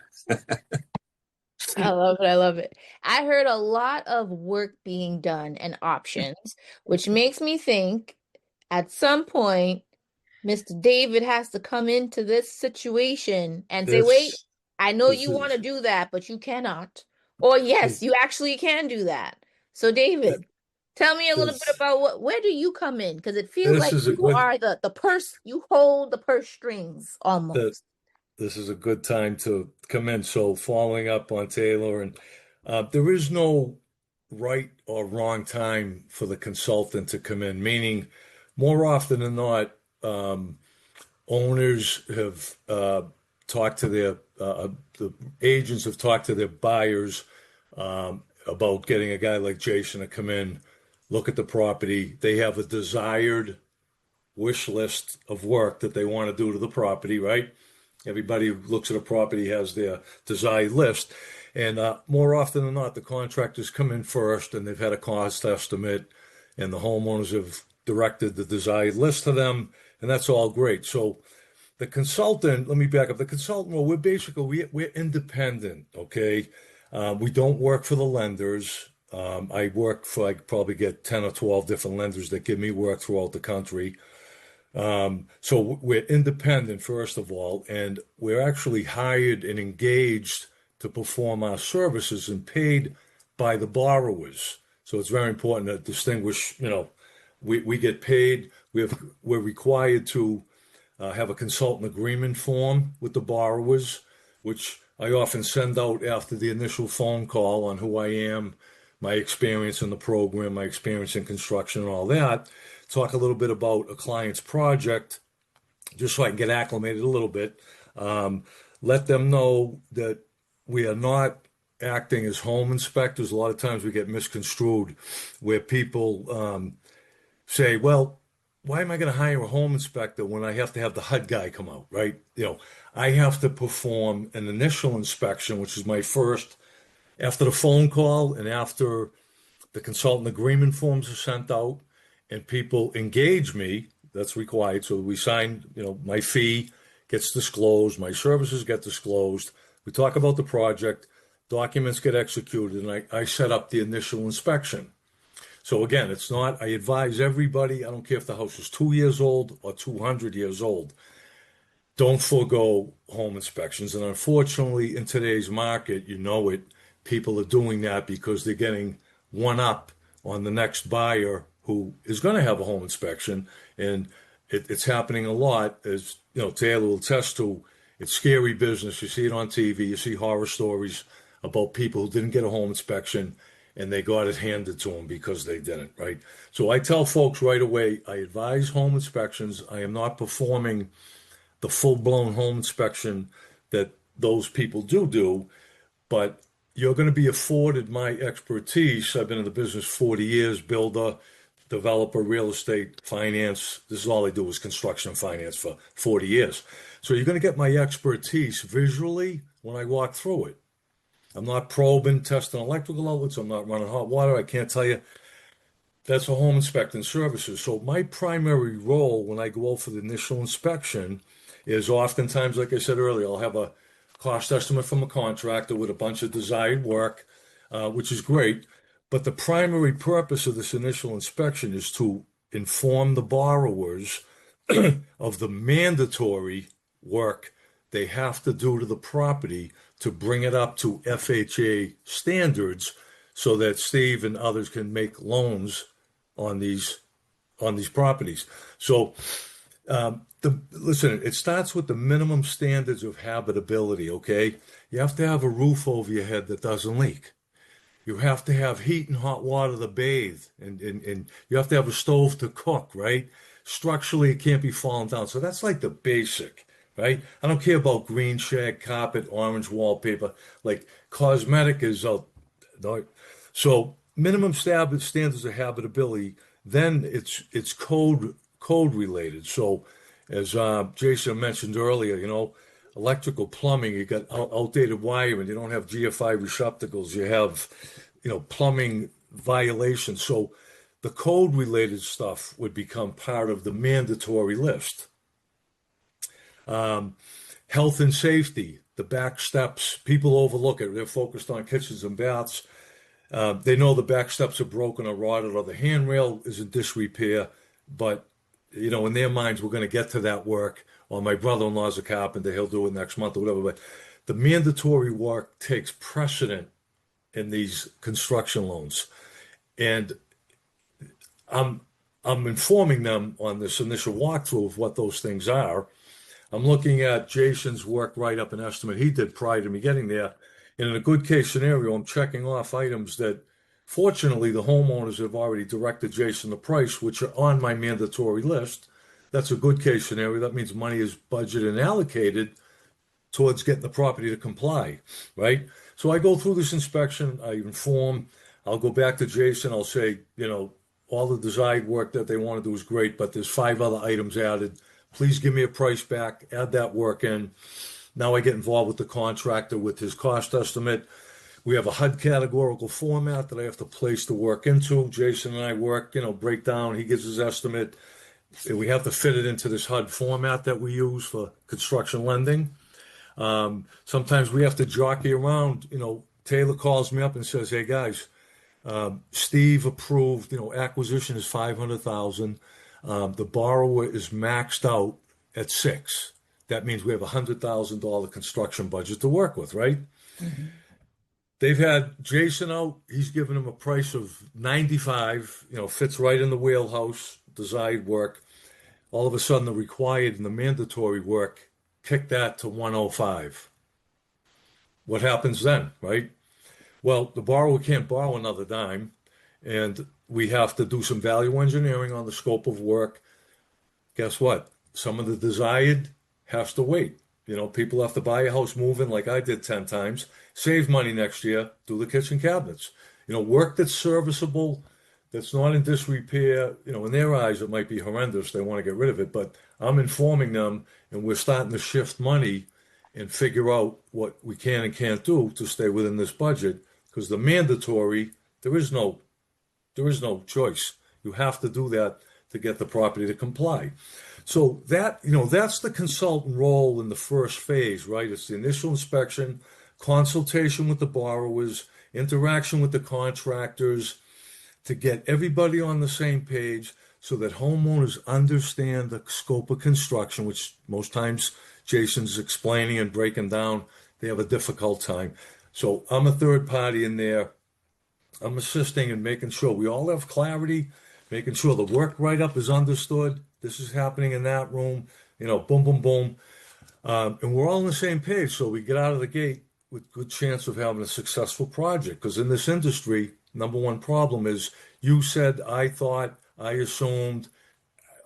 I love it. I love it. I heard a lot of work being done and options, which makes me think at some point, Mr. David has to come into this situation and say, wait, This I know this you want to is do that, but you cannot. Or yes, this you actually can do that. So David, tell me a little bit this about where do you come in? Because it feels this like is a you good are the purse, you hold the purse strings that almost. this is a good time to come in. So following up on Taylor, and there is no right or wrong time for the consultant to come in, meaning more often than not, owners have talked to the agents have talked to their buyers about getting a guy like Jason to come in, look at the property. They have a desired wish list of work that they want to do to the property, right? Everybody who looks at a property has their desired list. And more often than not, the contractors come in first and they've had a cost estimate, and the homeowners have directed the desired list to them, and that's all great. So the consultant, let me back up. The consultant, well, we're independent, okay? We don't work for the lenders. I probably get 10 or 12 different lenders that give me work throughout the country. So we're independent, first of all, and we're actually hired and engaged to perform our services and paid by the borrowers. So it's very important to distinguish, we get paid. We're required to have a consultant agreement form with the borrowers, which I often send out after the initial phone call on who I am, my experience in the program, my experience in construction, and all that. Talk a little bit about a client's project, just so I can get acclimated a little bit. Let them know that we are not acting as home inspectors. A lot of times we get misconstrued where people say, well, why am I going to hire a home inspector when I have to have the HUD guy come out, right? I have to perform an initial inspection, which is my first after the phone call and after the consultant agreement forms are sent out and people engage me. That's required. So we sign, my fee gets disclosed, my services get disclosed. We talk about the project, documents get executed, and I set up the initial inspection. So again, it's not, I advise everybody, I don't care if the house is 2 years old or 200 years old, don't forego home inspections. And unfortunately, in today's market, people are doing that because they're getting one up on the next buyer who is going to have a home inspection. And it's happening a lot, as Taylor will attest to. It's scary business. You see it on TV, you see horror stories about people who didn't get a home inspection and they got it handed to them because they didn't, right? So I tell folks right away, I advise home inspections. I am not performing the full-blown home inspection that those people do, but you're going to be afforded my expertise. I've been in the business 40 years, builder, developer, real estate, finance. This is all I do is construction and finance for 40 years. So you're going to get my expertise visually when I walk through it. I'm not probing, testing electrical outlets. I'm not running hot water. I can't tell you. That's for home inspecting services. So my primary role when I go out for the initial inspection is oftentimes, like I said earlier, I'll have a cost estimate from a contractor with a bunch of desired work, which is great. But the primary purpose of this initial inspection is to inform the borrowers of the mandatory work they have to do to the property to bring it up to FHA standards so that Steve and others can make loans on these properties. So listen, it starts with the minimum standards of habitability, okay? You have to have a roof over your head that doesn't leak. You have to have heat and hot water to bathe, and you have to have a stove to cook, right? Structurally, it can't be falling down. So that's like the basic, right? I don't care about green shag carpet, orange wallpaper. Like cosmetic is out. So minimum standards of habitability. Then it's code related. So as Jason mentioned earlier, electrical plumbing, you got outdated wiring, you don't have GFI receptacles, you have, plumbing violations. So the code related stuff would become part of the mandatory list. Health and safety, the back steps, people overlook it. They're focused on kitchens and baths. They know the back steps are broken or rotted or the handrail is in disrepair, but in their minds, we're going to get to that work. Or my brother-in-law's a carpenter, he'll do it next month or whatever. But the mandatory work takes precedent in these construction loans. And I'm informing them on this initial walkthrough of what those things are. I'm looking at Jason's work write-up and estimate he did prior to me getting there. And in a good case scenario, I'm checking off items that fortunately the homeowners have already directed Jason the price, which are on my mandatory list. That's a good case scenario. That means money is budgeted and allocated towards getting the property to comply, right? So I go through this inspection, I inform, I'll go back to Jason, I'll say, all the desired work that they want to do is great, but there's 5 other items added. Please give me a price back, add that work in. Now I get involved with the contractor with his cost estimate. We have a HUD categorical format that I have to place the work into. Jason and I work, break down, he gives his estimate. We have to fit it into this HUD format that we use for construction lending. Sometimes we have to jockey around. Taylor calls me up and says, "Hey guys, Steve approved. Acquisition is $500,000. The borrower is maxed out at $6. That means we have a $100,000 construction budget to work with, right?" Mm-hmm. They've had Jason out. He's given them a price of $95. Fits right in the wheelhouse. Desired work. All of a sudden, the required and the mandatory work kick that to $105. What happens then, right? Well, the borrower can't borrow another dime, and we have to do some value engineering on the scope of work. Guess what? Some of the desired has to wait. People have to buy a house, move in like I did 10 times, save money next year, do the kitchen cabinets. Work that's serviceable, that's not in disrepair, in their eyes, it might be horrendous. They want to get rid of it, but I'm informing them, and we're starting to shift money and figure out what we can and can't do to stay within this budget. Because the mandatory, there is no choice. You have to do that to get the property to comply. So that's the consultant role in the first phase, right? It's the initial inspection, consultation with the borrowers, interaction with the contractors, to get everybody on the same page so that homeowners understand the scope of construction, which most times Jason's explaining and breaking down. They have a difficult time. So I'm a third party in there. I'm assisting and making sure we all have clarity, making sure the work write-up is understood. This is happening in that room, boom, boom, boom. And we're all on the same page. So we get out of the gate with good chance of having a successful project. Because in this industry, number one problem is you said, I thought, I assumed,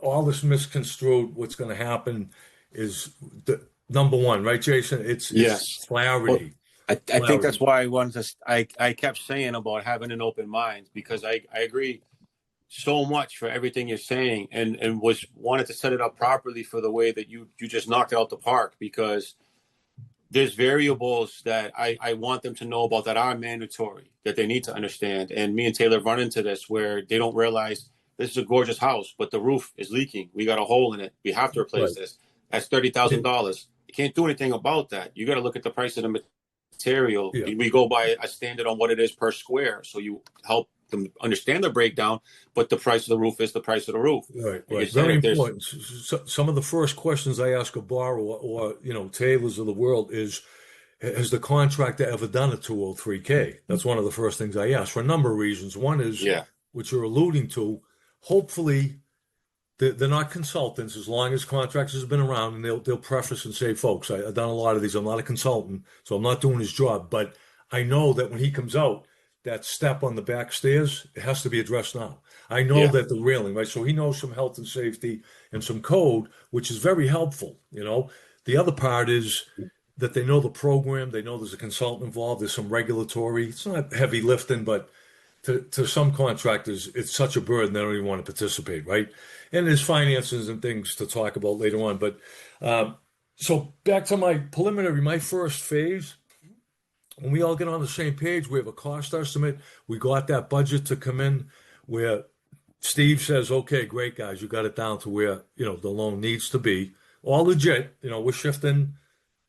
all this misconstrued. What's going to happen is the number one, right, Jason? It's clarity. Well, I think that's why I wanted to. I kept saying about having an open mind, because I agree so much for everything you're saying, and wanted to set it up properly for the way that you just knocked it out the park, because there's variables that I want them to know about that are mandatory, that they need to understand. And me and Taylor run into this where they don't realize this is a gorgeous house, but the roof is leaking. We got a hole in it. We have to replace this. That's $30,000. You can't do anything about that. You got to look at the price of the material. Yeah. We go by a standard on what it is per square. So you help them understand the breakdown, but the price of the roof is the price of the roof. Right. Very important. Some of the first questions I ask a borrower or, tailors of the world is, has the contractor ever done a 203k? That's one of the first things I ask for a number of reasons. One is, which you're alluding to, hopefully they're not consultants, as long as contractors have been around, and they'll preface and say, folks, I've done a lot of these. I'm not a consultant, so I'm not doing his job. But I know that when he comes out, that step on the back stairs, it has to be addressed now. I know that the railing, right? So he knows some health and safety and some code, which is very helpful. The other part is that they know the program. They know there's a consultant involved. There's some regulatory. It's not heavy lifting, but to some contractors, it's such a burden they don't even want to participate, right? And there's finances and things to talk about later on. But so back to my first phase, when we all get on the same page, we have a cost estimate. We got that budget to come in where Steve says, okay, great, guys, you got it down to where, the loan needs to be. All legit, we're shifting,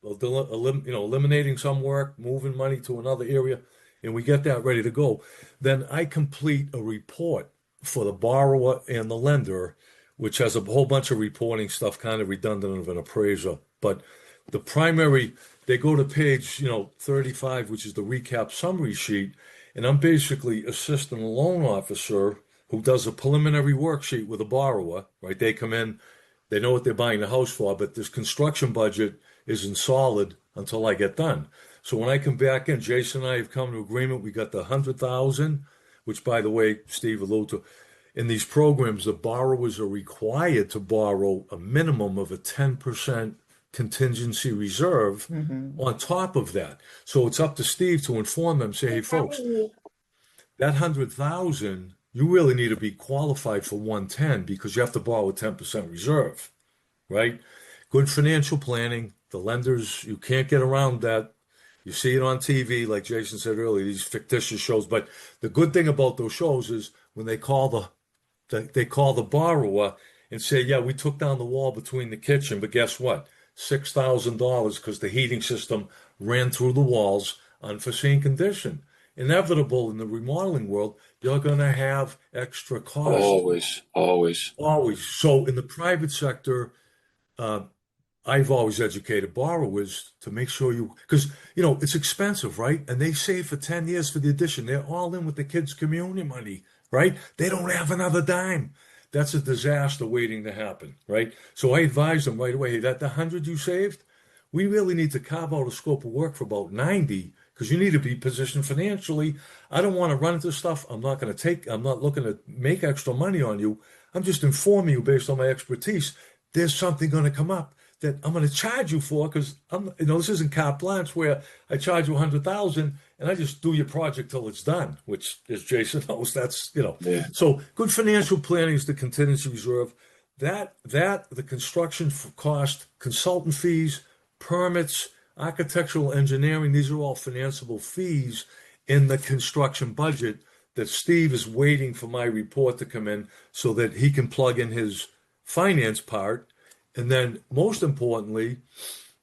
eliminating some work, moving money to another area, and we get that ready to go. Then I complete a report for the borrower and the lender, which has a whole bunch of reporting stuff, kind of redundant of an appraiser. But the primary, they go to page, 35, which is the recap summary sheet, and I'm basically assisting the loan officer who does a preliminary worksheet with a borrower, right? They come in, they know what they're buying the house for, but this construction budget isn't solid until I get done. So when I come back in, Jason and I have come to agreement. We got the 100,000, which, by the way, Steve alluded to. In these programs, the borrowers are required to borrow a minimum of a 10% contingency reserve on top of that. So it's up to Steve to inform them, say, hey, folks, that 100,000, you really need to be qualified for 110 because you have to borrow a 10% reserve, right? Good financial planning. The lenders, you can't get around that. You see it on TV, like Jason said earlier, these fictitious shows. But the good thing about those shows is when they call the borrower and say, yeah, we took down the wall between the kitchen, but guess what? $6,000 because the heating system ran through the walls, unforeseen condition. Inevitable in the remodeling world, you're going to have extra costs. Always. So in the private sector, I've always educated borrowers to make sure because, it's expensive, right? And they save for 10 years for the addition. They're all in with the kids' community money, right? They don't have another dime. That's a disaster waiting to happen, right? So I advise them right away, hey, that the 100 you saved, we really need to carve out a scope of work for about 90 because you need to be positioned financially. I don't want to run into stuff. I'm not looking to make extra money on you. I'm just informing you based on my expertise. There's something going to come up that I'm going to charge you for because this isn't carte blanche where I charge you 100,000 and I just do your project till it's done, which, as Jason knows, that's. Yeah. So good financial planning is the contingency reserve. The construction cost, consultant fees, permits, architectural engineering, these are all financeable fees in the construction budget that Steve is waiting for my report to come in so that he can plug in his finance part. And then most importantly,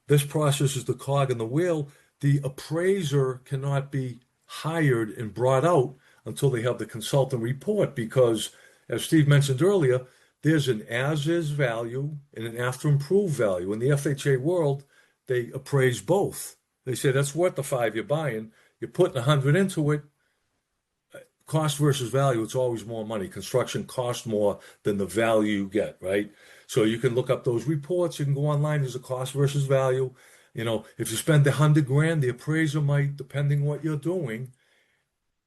this process is the cog in the wheel. The appraiser cannot be hired and brought out until they have the consultant report because, as Steve mentioned earlier, there's an as-is value and an after-improved value. In the FHA world, they appraise both. They say that's worth the 5 you're buying. You're putting 100 into it. Cost versus value, it's always more money. Construction costs more than the value you get, right? So you can look up those reports. You can go online. There's a cost versus value. If you spend $100,000, the appraiser might, depending what you're doing,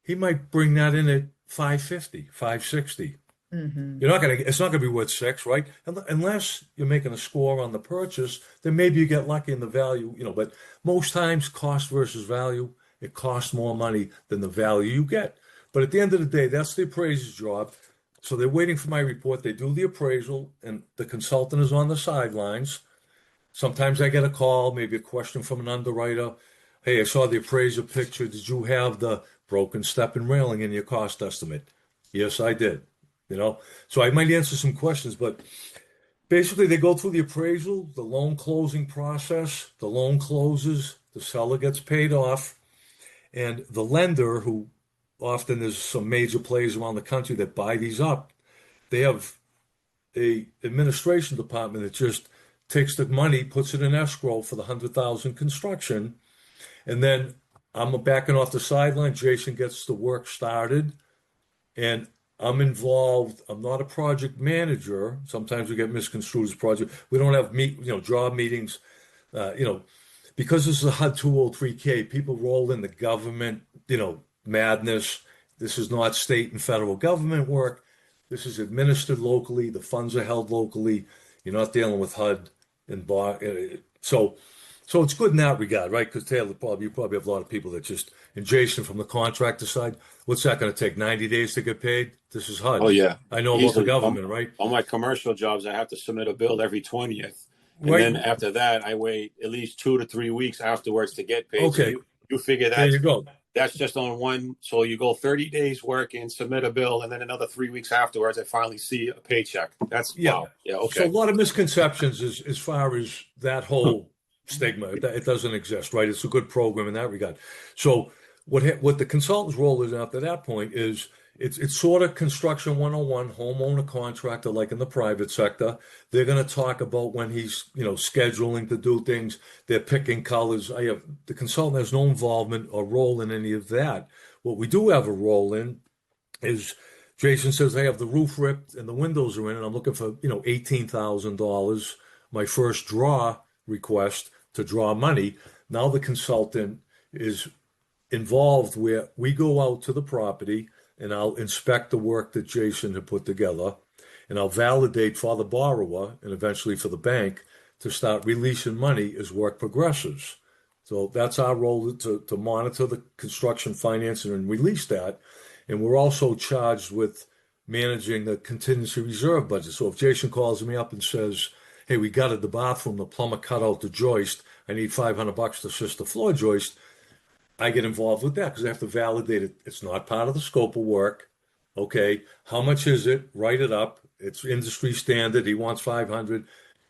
he might bring that in at 550, 560. Mm-hmm. It's not gonna be worth 6, right? Unless you're making a score on the purchase, then maybe you get lucky in the value, but most times cost versus value, it costs more money than the value you get. But at the end of the day, that's the appraiser's job. So they're waiting for my report. They do the appraisal, and the consultant is on the sidelines. Sometimes I get a call, maybe a question from an underwriter. Hey, I saw the appraiser picture. Did you have the broken step and railing in your cost estimate? Yes, I did. So I might answer some questions, but basically they go through the appraisal, the loan closing process, the loan closes, the seller gets paid off, and the lender, who often there's some major players around the country that buy these up, they have a administration department that just takes the money, puts it in escrow for the 100,000 construction, and then I'm backing off the sideline. Jason gets the work started, and I'm involved. I'm not a project manager. Sometimes we get misconstrued as project. We don't have job meetings. Because this is a HUD 203k, people roll in the government, madness. This is not state and federal government work. This is administered locally. The funds are held locally. You're not dealing with HUD and bar. So it's good in that regard, right? Because Taylor, you probably have a lot of people that just, and Jason from the contractor side, what's that going to take, 90 days to get paid? This is HUD. Oh, yeah. I know about the government, right? On my commercial jobs, I have to submit a bill every 20th. And Right. then after that, I wait at least 2 to 3 weeks afterwards to get paid. Okay. So you figure that. There you go. That's just on one. So you go 30 days working, submit a bill, and then another 3 weeks afterwards, I finally see a paycheck. That's wow. Yeah. Okay. So a lot of misconceptions as far as that whole stigma. It doesn't exist, right? It's a good program in that regard. So what the consultant's role is after that point is it's sort of construction 101, homeowner contractor, like in the private sector. They're going to talk about when he's, scheduling to do things. They're picking colors. The consultant has no involvement or role in any of that. What we do have a role in is Jason says, I have the roof ripped and the windows are in, and I'm looking for, $18,000, my first draw request to draw money. Now the consultant is involved where we go out to the property and I'll inspect the work that Jason had put together, and I'll validate for the borrower and eventually for the bank to start releasing money as work progresses. So that's our role to monitor the construction financing and release that. And we're also charged with managing the contingency reserve budget. So if Jason calls me up and says, hey, we gutted the bathroom, the plumber cut out the joist, I need $500 to assist the floor joist, I get involved with that because I have to validate it. It's not part of the scope of work. Okay, how much is it? Write it up. It's industry standard. He wants 500.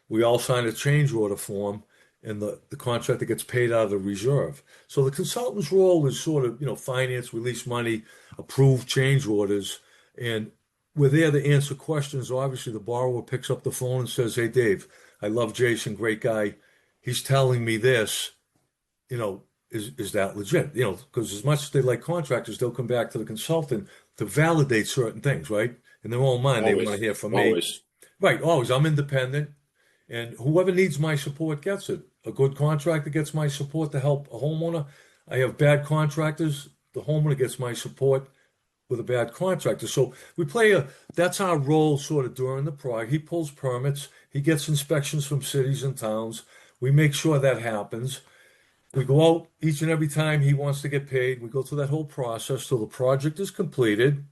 We all sign a change order form, and the contractor gets paid out of the reserve. So the consultant's role is sort of, finance, release money, approve change orders, and we're there to answer questions. Obviously, the borrower picks up the phone and says, hey, Dave, I love Jason, great guy. He's telling me this, is that legit? Because as much as they like contractors, they'll come back to the consultant to validate certain things, right? In their own mind, they want to hear from me. Right, always. I'm independent, and whoever needs my support gets it. A good contractor gets my support to help a homeowner. I have bad contractors. The homeowner gets my support with a bad contractor. So that's our role sort of during the project. He pulls permits, he gets inspections from cities and towns. We make sure that happens. We go out each and every time he wants to get paid. We go through that whole process till the project is completed.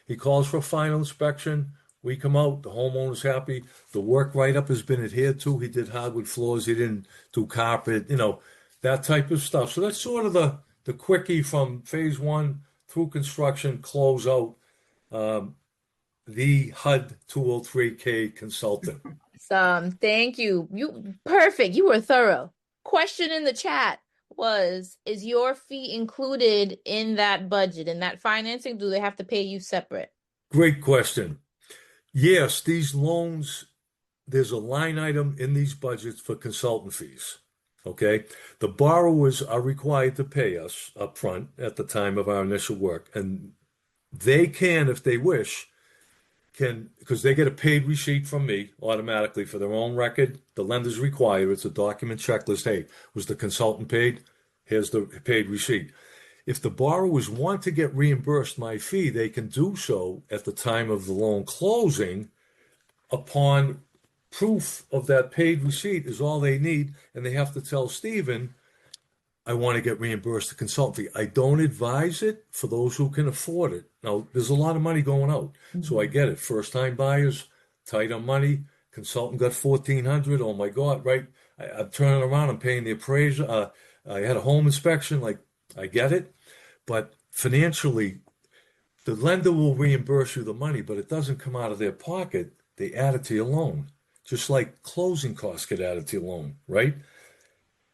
He calls for a final inspection. We come out, the homeowner's happy. The work write-up has been adhered to. He did hardwood floors, he didn't do carpet, that type of stuff. So that's sort of the quickie from phase one through construction, close out, the HUD 203k consultant. Thank you. Perfect. You were thorough. Question in the chat was, is your fee included in that budget, in that financing? Do they have to pay you separate? Great question. Yes, these loans, there's a line item in these budgets for consultant fees. Okay. The borrowers are required to pay us up front at the time of our initial work, and they can, if they wish, because they get a paid receipt from me automatically for their own record. The lenders require it's a document checklist. Hey, was the consultant paid? Here's the paid receipt. If the borrowers want to get reimbursed my fee, they can do so at the time of the loan closing. Upon proof of that paid receipt is all they need, and they have to tell Steven, I want to get reimbursed the consultant fee. I don't advise it for those who can afford it. Now, there's a lot of money going out, so I get it. First-time buyers, tight on money. Consultant got $1,400. Oh my God, right? I'm turning around. I'm paying the appraiser. I had a home inspection. Like, I get it, but financially, the lender will reimburse you the money, but it doesn't come out of their pocket. They add it to your loan, just like closing costs get added to your loan, right?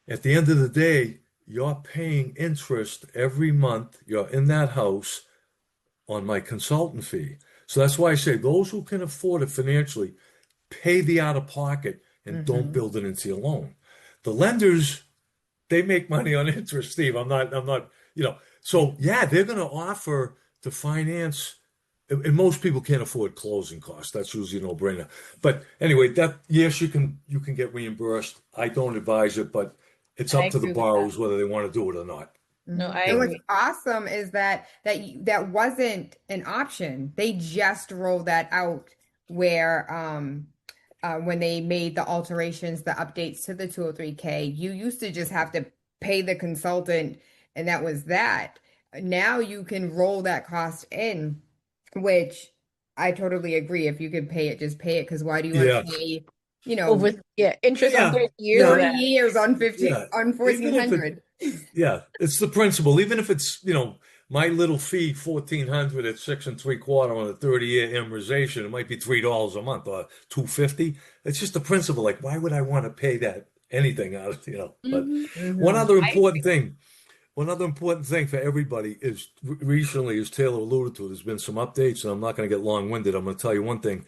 At the end of the day, you're paying interest every month. You're in that house on my consultant fee. So that's why I say those who can afford it financially, pay the out of pocket and don't build it into your loan. The lenders, they make money on interest, Steve. I'm not, so yeah, they're going to offer to finance, and most people can't afford closing costs. That's usually a no-brainer. But anyway, yes, you can get reimbursed. I don't advise it, but it's up to the borrowers whether they want to do it or not. No, I And agree. what's awesome is that wasn't an option. They just rolled that out where when they made the alterations, the updates to the 203k, you used to just have to pay the consultant, and that was that. Now you can roll that cost in, which I totally agree. If you could pay it, just pay it. Because why do you want to pay, Over interest on 30 years? 30 years on 50 on Even if 1,400? it's the principle. Even if it's, my little fee, $1,400 at 6 3/4 on a 30-year amortization, it might be $3 a month or $250. It's just the principle. Like, why would I want to pay that anything out of, But one other important thing for everybody is recently, as Taylor alluded to, there's been some updates, and I'm not going to get long-winded. I'm going to tell you one thing.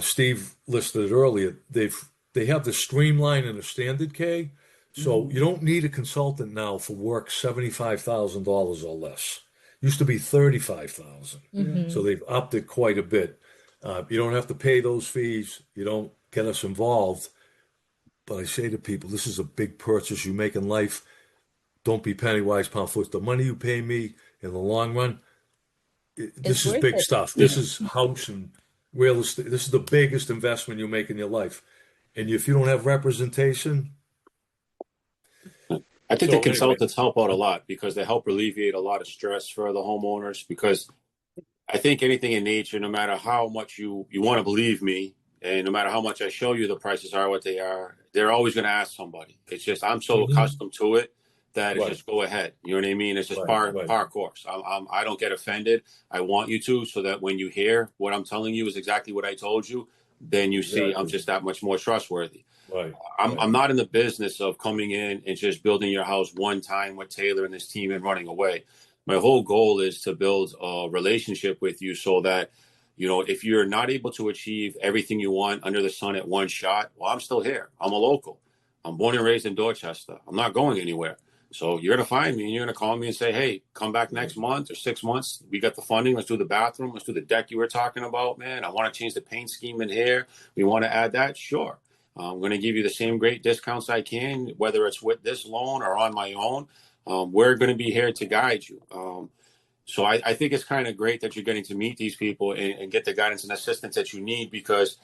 Steve listed it earlier. They have the streamline and the standard K. So you don't need a consultant now for work $75,000 or less. Used to be $35,000. So they've upped it quite a bit. You don't have to pay those fees. You don't get us involved. But I say to people, this is a big purchase you make in life. Don't be penny wise, pound foolish. The money you pay me in the long run, this is big stuff. This is house and real estate. This is the biggest investment you make in your life. And if you don't have representation, I think the consultants help out a lot because they help alleviate a lot of stress for the homeowners. Because I think anything in nature, no matter how much you want to believe me, and no matter how much I show you the prices are what they are, they're always going to ask somebody. It's just I'm so accustomed to it that it's just go ahead. You know what I mean? It's just par course. I don't get offended. I want you to, so that when you hear what I'm telling you is exactly what I told you, then you see I'm just that much more trustworthy. I'm not in the business of coming in and just building your house one time with Taylor and his team and running away. My whole goal is to build a relationship with you so that, if you're not able to achieve everything you want under the sun at one shot, well, I'm still here. I'm a local. I'm born and raised in Dorchester. I'm not going anywhere. So you're going to find me and you're going to call me and say, hey, come back next month or 6 months. We got the funding. Let's do the bathroom. Let's do the deck you were talking about, man. I want to change the paint scheme in here. We want to add that. Sure. I'm going to give you the same great discounts I can, whether it's with this loan or on my own. We're going to be here to guide you. So I think it's kind of great that you're getting to meet these people and get the guidance and assistance that you need, because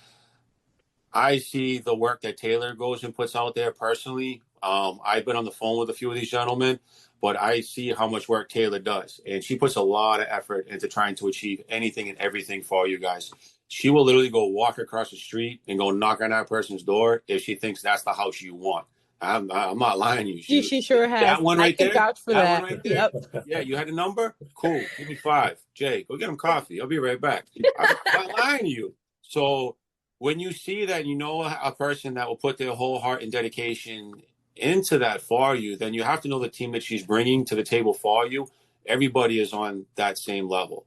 I see the work that Taylor goes and puts out there personally. I've been on the phone with a few of these gentlemen, but I see how much work Taylor does. And she puts a lot of effort into trying to achieve anything and everything for you guys. She will literally go walk across the street and go knock on that person's door if she thinks that's the house you want. I'm not lying to you. She sure has. That one I right can there, vouch for that one that. right there. Yep. Yeah, you had a number? Cool. Give me 5. Jay, go get him coffee. I'll be right back. I'm not lying to you. So when you see that, you know, a person that will put their whole heart and dedication into that for you, then you have to know the team that she's bringing to the table for you. Everybody is on that same level.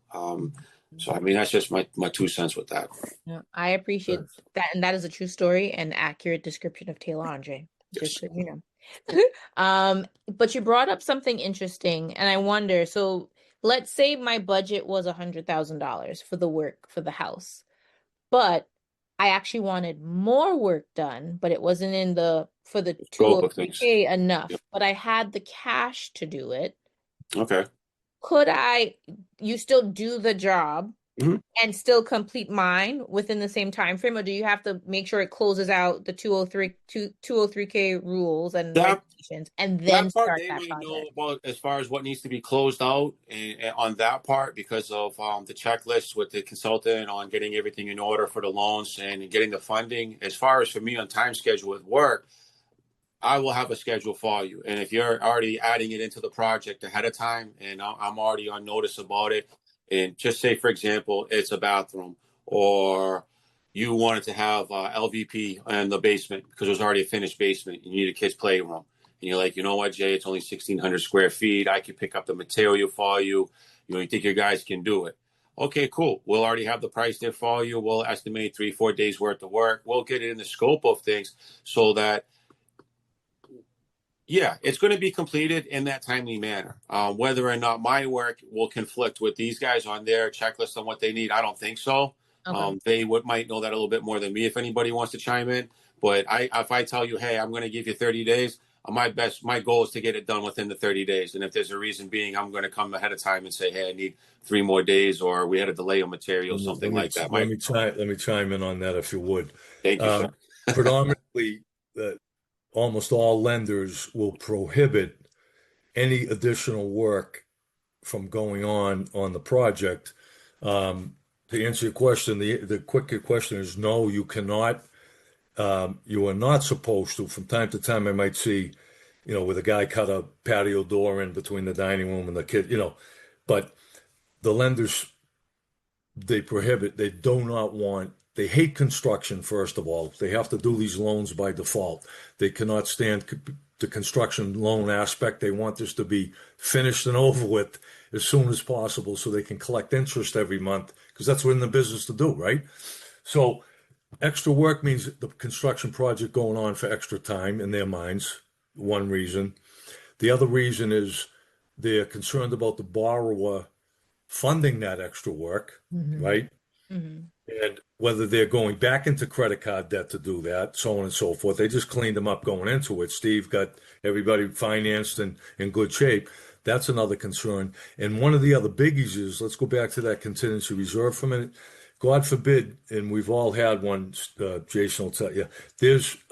So, I mean, that's just my 2 cents with that. Yeah, I appreciate that, and that is a true story and accurate description of Tayla Andre, just so you know. But you brought up something interesting, and I wonder, so let's say my budget was $100,000 for the work for the house, but I actually wanted more work done, but it wasn't in the for the Scope of things. 203k enough, Yep. but I had the cash to do it. Okay. Could you still do the job Mhm. and still complete mine within the same time frame, or do you have to make sure it closes out the 203k rules and That regulations and then that part start they that might know project? about as far as what needs to be closed out and on that part, because of the checklist with the consultant on getting everything in order for the loans and getting the funding. As far as for me on time schedule with work, I will have a schedule for you. And if you're already adding it into the project ahead of time and I'm already on notice about it, and just say, for example, it's a bathroom, or you wanted to have LVP in the basement because there's already a finished basement. You need a kid's playroom. And you're like, you know what, Jay, it's only 1,600 square feet. I can pick up the material for you. You know, you think your guys can do it. Okay, cool. We'll already have the price there for you. We'll estimate 3-4 days worth of work. We'll get it in the scope of things so that, yeah, it's going to be completed in that timely manner. Whether or not my work will conflict with these guys on their checklist on what they need, I don't think so. Okay. They might know that a little bit more than me if anybody wants to chime in. But if I tell you, hey, I'm going to give you 30 days, my goal is to get it done within the 30 days. And if there's a reason being, I'm going to come ahead of time and say, hey, I need 3 more days, or we had a delay of material, something like that. Let me chime in on that if you would. Thank you, sir. Predominantly, almost all lenders will prohibit any additional work from going on the project. To answer your question, the quicker question is no, you cannot. You are not supposed to. From time to time, I might see, where the guy cut a patio door in between the dining room and the kid, but the lenders, they prohibit, they do not want, they hate construction, first of all. They have to do these loans by default. They cannot stand the construction loan aspect. They want this to be finished and over with as soon as possible so they can collect interest every month, because that's what in the business to do, right? So extra work means the construction project going on for extra time in their minds, one reason. The other reason is they're concerned about the borrower funding that extra work, right? Mm-hmm. And whether they're going back into credit card debt to do that, so on and so forth. They just cleaned them up going into it. Steve got everybody financed and in good shape. That's another concern. And one of the other biggies is, let's go back to that contingency reserve for a minute. God forbid, and we've all had one, Jason will tell you,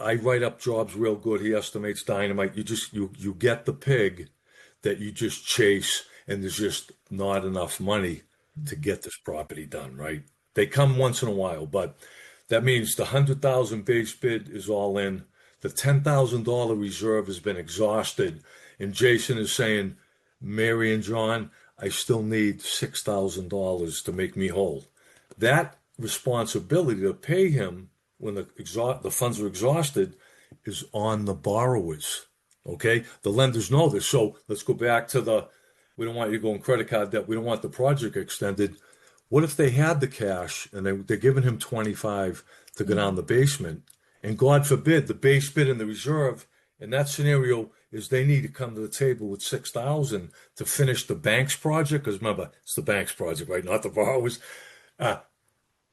I write up jobs real good. He estimates dynamite. You get the pig that you just chase, and there's just not enough money to get this property done, right? They come once in a while, but that means the 100,000 base bid is all in. The $10,000 reserve has been exhausted, and Jason is saying, Mary and John, I still need $6,000 to make me whole. That responsibility to pay him when the funds are exhausted is on the borrowers. Okay, the lenders know this. So let's go back to we don't want you going credit card debt. We don't want the project extended. What if they had the cash and they're giving him 25 to go down the basement, and God forbid the base bid and the reserve in that scenario is they need to come to the table with 6,000 to finish the bank's project, because remember, it's the bank's project, right? Not the borrowers.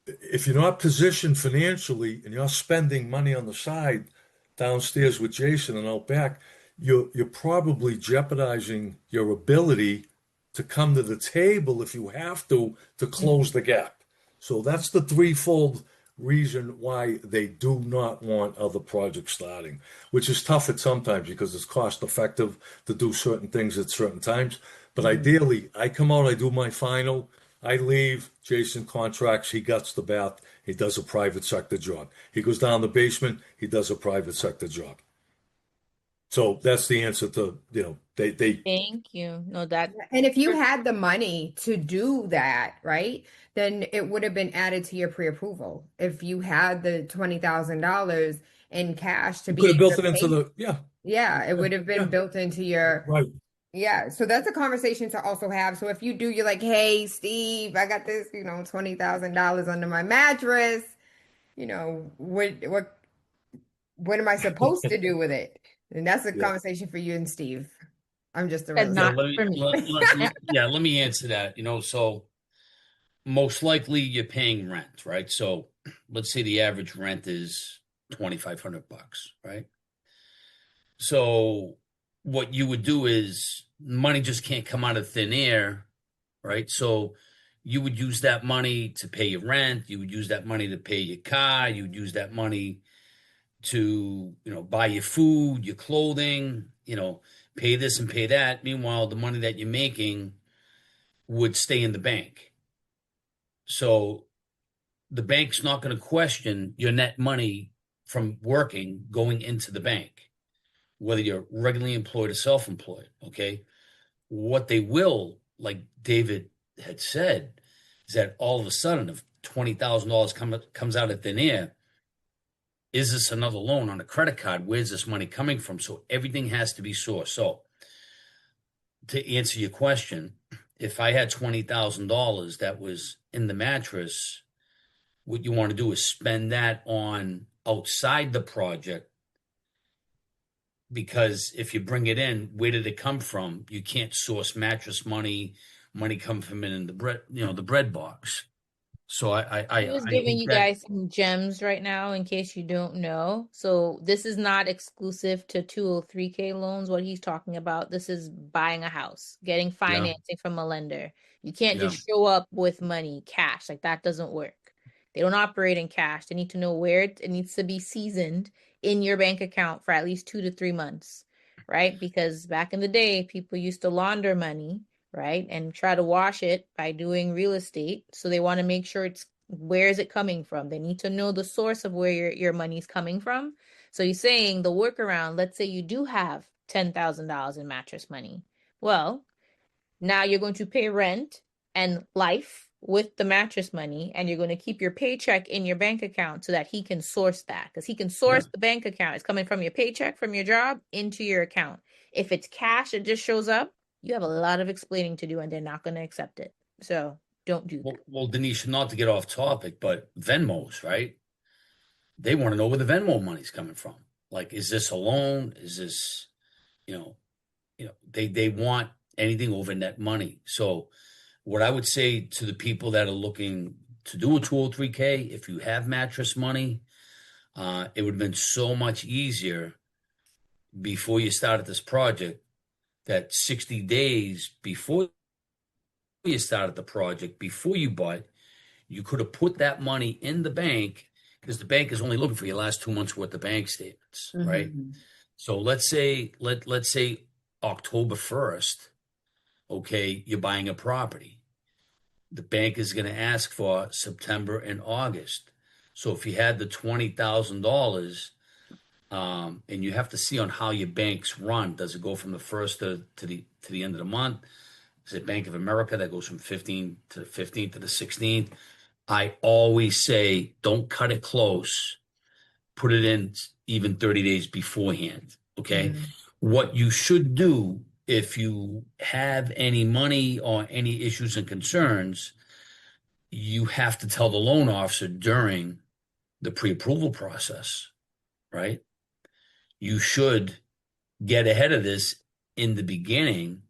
If you're not positioned financially and you're spending money on the side downstairs with Jason and out back, you're probably jeopardizing your ability to come to the table if you have to close the gap. So that's the threefold reason why they do not want other projects starting, which is tough at sometimes because it's cost effective to do certain things at certain times. But ideally, I come out, I do my final, I leave, Jason contracts, he guts the bath, he does a private sector job. He goes down the basement, he does a private sector job. So that's the answer to, they Thank you. No, that And if you had the money to do that, right, then it would have been added to your pre-approval. If you had the $20,000 in cash to you be could have able built to it into pay, the, yeah, it would have been yeah, built into your, right. yeah. So that's a conversation to also have. So if you do, you're like, hey, Steve, I got this, $20,000 under my mattress. What am I supposed to do with it? And that's a Yeah. conversation for you and Steve. I'm just a said real Yeah, not estate. let me for me. let me answer that. So most likely you're paying rent, right? So let's say the average rent is $2,500, right? So what you would do is money just can't come out of thin air, right? So you would use that money to pay your rent, you would use that money to pay your car, you would use that money to, buy your food, your clothing, pay this and pay that. Meanwhile, the money that you're making would stay in the bank. So the bank's not going to question your net money from working going into the bank, whether you're regularly employed or self-employed. Okay. What they will, like David had said, is that all of a sudden, if $20,000 comes out of thin air, is this another loan on a credit card? Where's this money coming from? So everything has to be sourced. So to answer your question, if I had $20,000 that was in the mattress, what you want to do is spend that on outside the project, because if you bring it in, where did it come from? You can't source mattress money come from it in the bread, the bread box. So I'm just I giving think you that, guys some gems right now in case you don't know. So this is not exclusive to 203k loans, what he's talking about. This is buying a house, getting yeah, financing from a lender. You can't yeah, just show up with money, cash. Like that doesn't work. They don't operate in cash. They need to know where it needs to be seasoned in your bank account for at least 2 to 3 months, right? Because back in the day, people used to launder money, right? And try to wash it by doing real estate. So they want to make sure it's where is it coming from? They need to know the source of where your money's coming from. So he's saying the workaround, let's say you do have $10,000 in mattress money. Well, now you're going to pay rent and life with the mattress money, and you're going to keep your paycheck in your bank account so that he can source that, because he can yeah. source the bank account. It's coming from your paycheck from your job into your account. If it's cash, it just shows up. You have a lot of explaining to do, and they're not going to accept it. So don't do that. Well, Denise, not to get off topic, but Venmos, right? They want to know where the Venmo money's coming from. Like, is this a loan? Is this, you know, they want anything over net money. So what I would say to the people that are looking to do a 203k, if you have mattress money, it would have been so much easier before you started this project, that 60 days before you started the project, before you bought, you could have put that money in the bank, because the bank is only looking for your last 2 months worth of bank statements, right? Mhm. So let's say October 1st, okay, you're buying a property. The bank is going to ask for September and August. So if you had the $20,000, and you have to see on how your banks run, does it go from the first to the end of the month? Is it Bank of America that goes from 15 to the 15th to the 16th? I always say, don't cut it close. Put it in even 30 days beforehand. Okay. Mhm. What you should do, if you have any money or any issues and concerns, you have to tell the loan officer during the pre-approval process, right? You should get ahead of this in the beginning,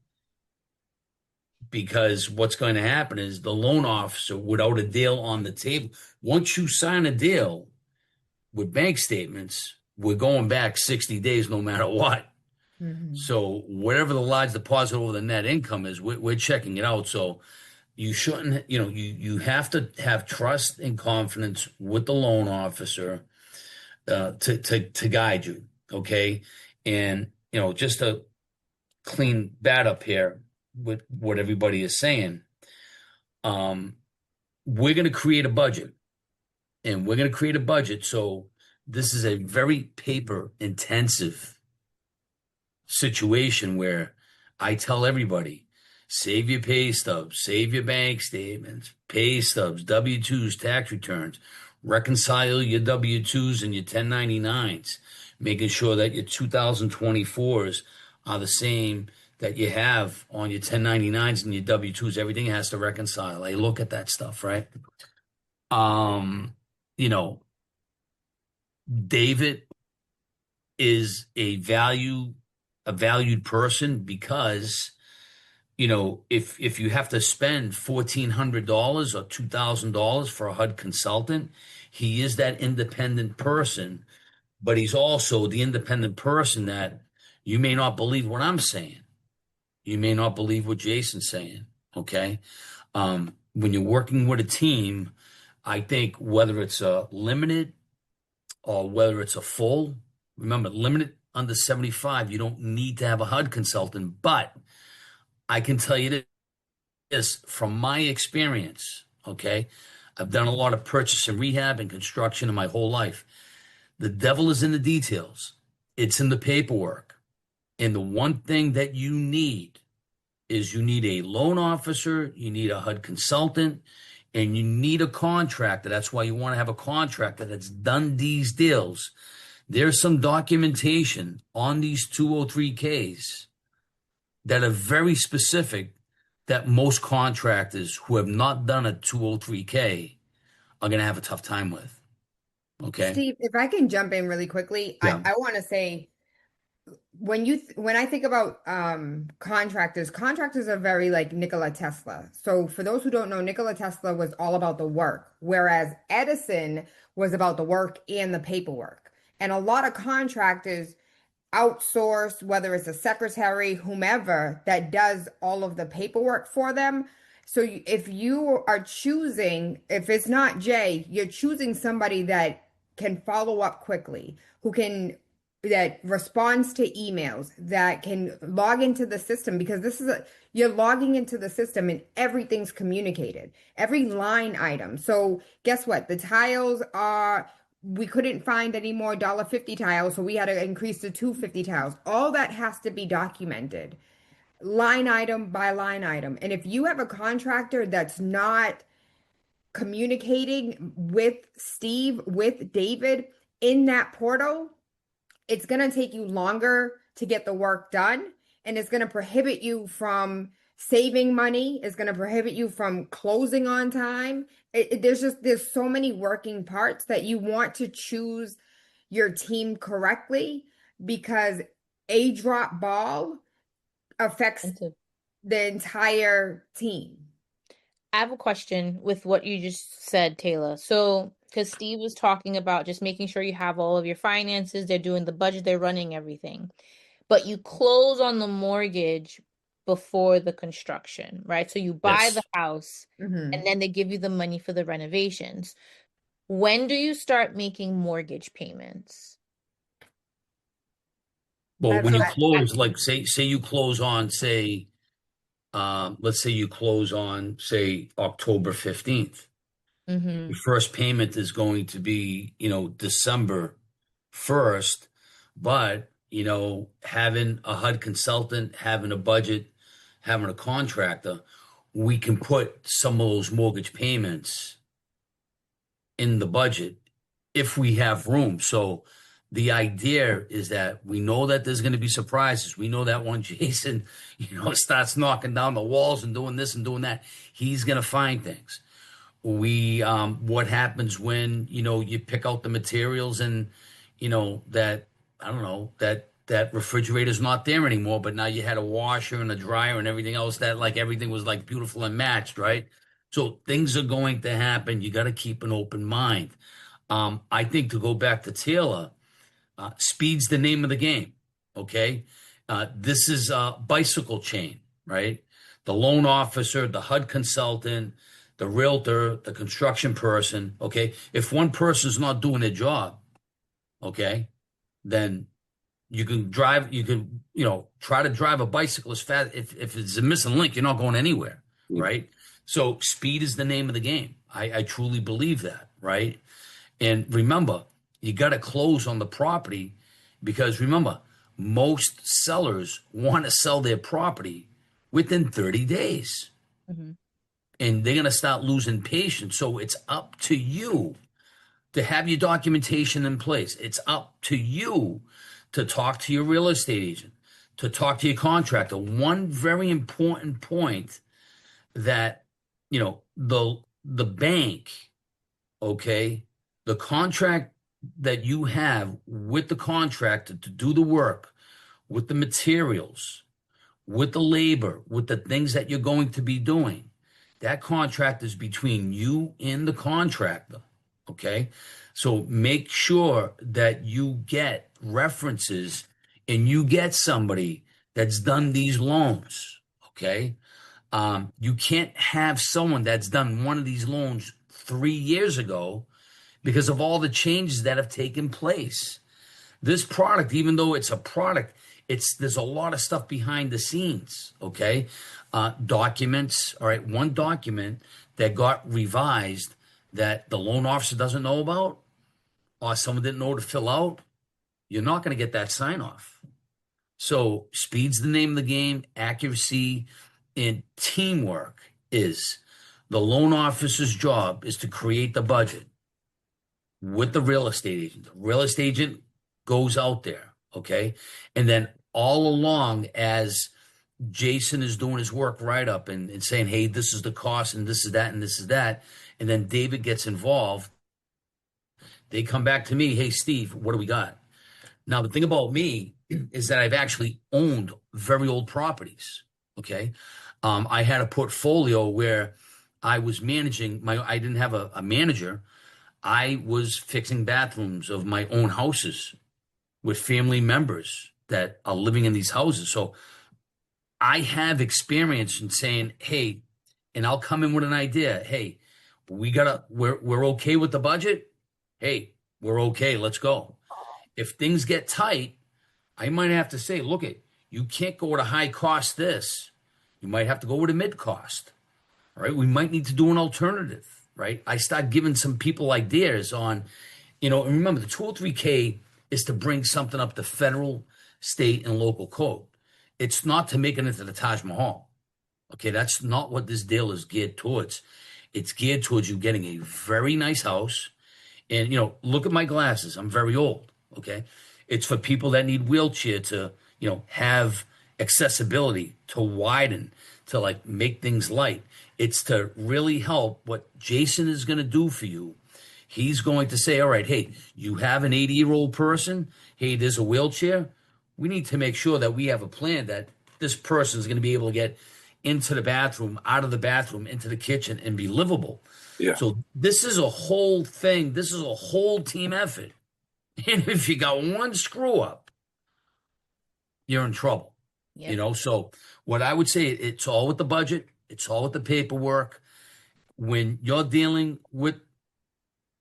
because what's going to happen is the loan officer, without a deal on the table, once you sign a deal with bank statements, we're going back 60 days no matter what. Mhm. So whatever the large deposit over the net income is, we're checking it out. So you shouldn't, you have to have trust and confidence with the loan officer to guide you. Okay. And, just to clean that up here with what everybody is saying, um, we're going to create a budget and we're going to create a budget. So this is a very paper intensive situation where I tell everybody, save your pay stubs, save your bank statements, pay stubs, W-2s, tax returns, reconcile your W-2s and your 1099s, making sure that your 2024s are the same that you have on your 1099s and your W-2s. Everything has to reconcile. I look at that stuff, right? Um, you know, David is a valued person because, if you have to spend $1,400 or $2,000 for a HUD consultant, he is that independent person, but he's also the independent person that you may not believe what I'm saying. You may not believe what Jason's saying. Okay. When you're working with a team, I think whether it's a limited or whether it's a full, remember, limited under 75, you don't need to have a HUD consultant. But I can tell you this from my experience, okay? I've done a lot of purchase and rehab and construction in my whole life. The devil is in the details. It's in the paperwork. And the one thing that you need is you need a loan officer, you need a HUD consultant, and you need a contractor. That's why you want to have a contractor that's done these deals. There's some documentation on these 203Ks that are very specific that most contractors who have not done a 203K are going to have a tough time with. Okay. Steve, if I can jump in really quickly, Yeah. I want to say when I think about contractors are very like Nikola Tesla. So for those who don't know, Nikola Tesla was all about the work, whereas Edison was about the work and the paperwork. And a lot of contractors outsource, whether it's a secretary, whomever that does all of the paperwork for them. So if you are choosing, if it's not Jay, you're choosing somebody that can follow up quickly, that responds to emails, that can log into the system, because you're logging into the system and everything's communicated, every line item. So guess what? The tiles we couldn't find any more $1.50 tiles, so we had to increase to $2.50 tiles. All that has to be documented, line item by line item. And if you have a contractor that's not communicating with Steve, with David in that portal, it's going to take you longer to get the work done, and it's going to prohibit you from saving money. It's going to prohibit you from closing on time. There's so many working parts that you want to choose your team correctly, because a drop ball affects the entire team. I have a question with what you just said, Tayla. So, because Steve was talking about just making sure you have all of your finances, they're doing the budget, they're running everything. But you close on the mortgage before the construction, right? So you buy Yes. the house Mhm. and then they give you the money for the renovations. When do you start making mortgage payments? Well, That's when you what close, like say you close on, say, let's say you close on, say, October 15th. Mm-hmm. Your first payment is going to be, December 1st, but, having a HUD consultant, having a budget, having a contractor, we can put some of those mortgage payments in the budget if we have room. So the idea is that we know that there's going to be surprises. We know that when Jason, starts knocking down the walls and doing this and doing that, he's going to find things. What happens when, you pick out the materials and, that, I don't know, that refrigerator's not there anymore, but now you had a washer and a dryer and everything else that like everything was like beautiful and matched, right? So things are going to happen. You got to keep an open mind. I think to go back to Taylor, speed's the name of the game. Okay. This is a bicycle chain, right? The loan officer, the HUD consultant, the realtor, the construction person. Okay. If one person's not doing their job, okay, then you can drive, try to drive a bicycle as fast. If it's a missing link, you're not going anywhere, right? So speed is the name of the game. I truly believe that, right? And remember, you got to close on the property because remember, most sellers want to sell their property within 30 days. Mhm. And they're going to start losing patience. So it's up to you to have your documentation in place. It's up to you to talk to your real estate agent, to talk to your contractor. One very important point that, the bank, okay, the contract that you have with the contractor to do the work, with the materials, with the labor, with the things that you're going to be doing, that contract is between you and the contractor. Okay. So make sure that you get references and you get somebody that's done these loans. Okay. You can't have someone that's done one of these loans 3 years ago because of all the changes that have taken place. This product, even though it's a product, there's a lot of stuff behind the scenes. Okay. Documents. All right. One document that got revised that the loan officer doesn't know about or someone didn't know to fill out, you're not going to get that sign off. So speed's the name of the game. Accuracy and teamwork is the loan officer's job is to create the budget with the real estate agent. The real estate agent goes out there. Okay. And then all along as Jason is doing his work right up and saying, hey, this is the cost and this is that and this is that. And then David gets involved. They come back to me, hey, Steve, what do we got? Now, the thing about me is that I've actually owned very old properties. Okay. I had a portfolio where I was managing I didn't have a manager. I was fixing bathrooms of my own houses with family members that are living in these houses. So I have experience in saying, hey, and I'll come in with an idea. Hey, we're okay with the budget. Hey, we're okay. Let's go. If things get tight, I might have to say, look, you can't go with a high cost this. You might have to go with a mid cost. All right. We might need to do an alternative. Right. I start giving some people ideas on, and remember the 203k is to bring something up to federal, state, and local code. It's not to make it into the Taj Mahal. Okay. That's not what this deal is geared towards. It's geared towards you getting a very nice house. And, look at my glasses. I'm very old. Okay. It's for people that need wheelchair to, have accessibility, to widen, to make things light. It's to really help what Jason is going to do for you. He's going to say, all right, hey, you have an 80-year-old person. Hey, there's a wheelchair. We need to make sure that we have a plan that this person is going to be able to get into the bathroom, out of the bathroom, into the kitchen and be livable. Yeah. So this is a whole thing. This is a whole team effort. And if you got one screw up, you're in trouble. Yep. So what I would say, it's all with the budget. It's all with the paperwork. When you're dealing with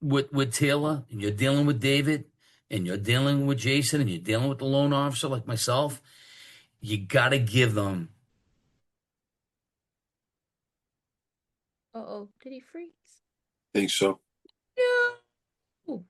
Tayla and you're dealing with David and you're dealing with Jason and you're dealing with the loan officer like myself, you got to give them. Uh-oh, did he freeze? Think so. No.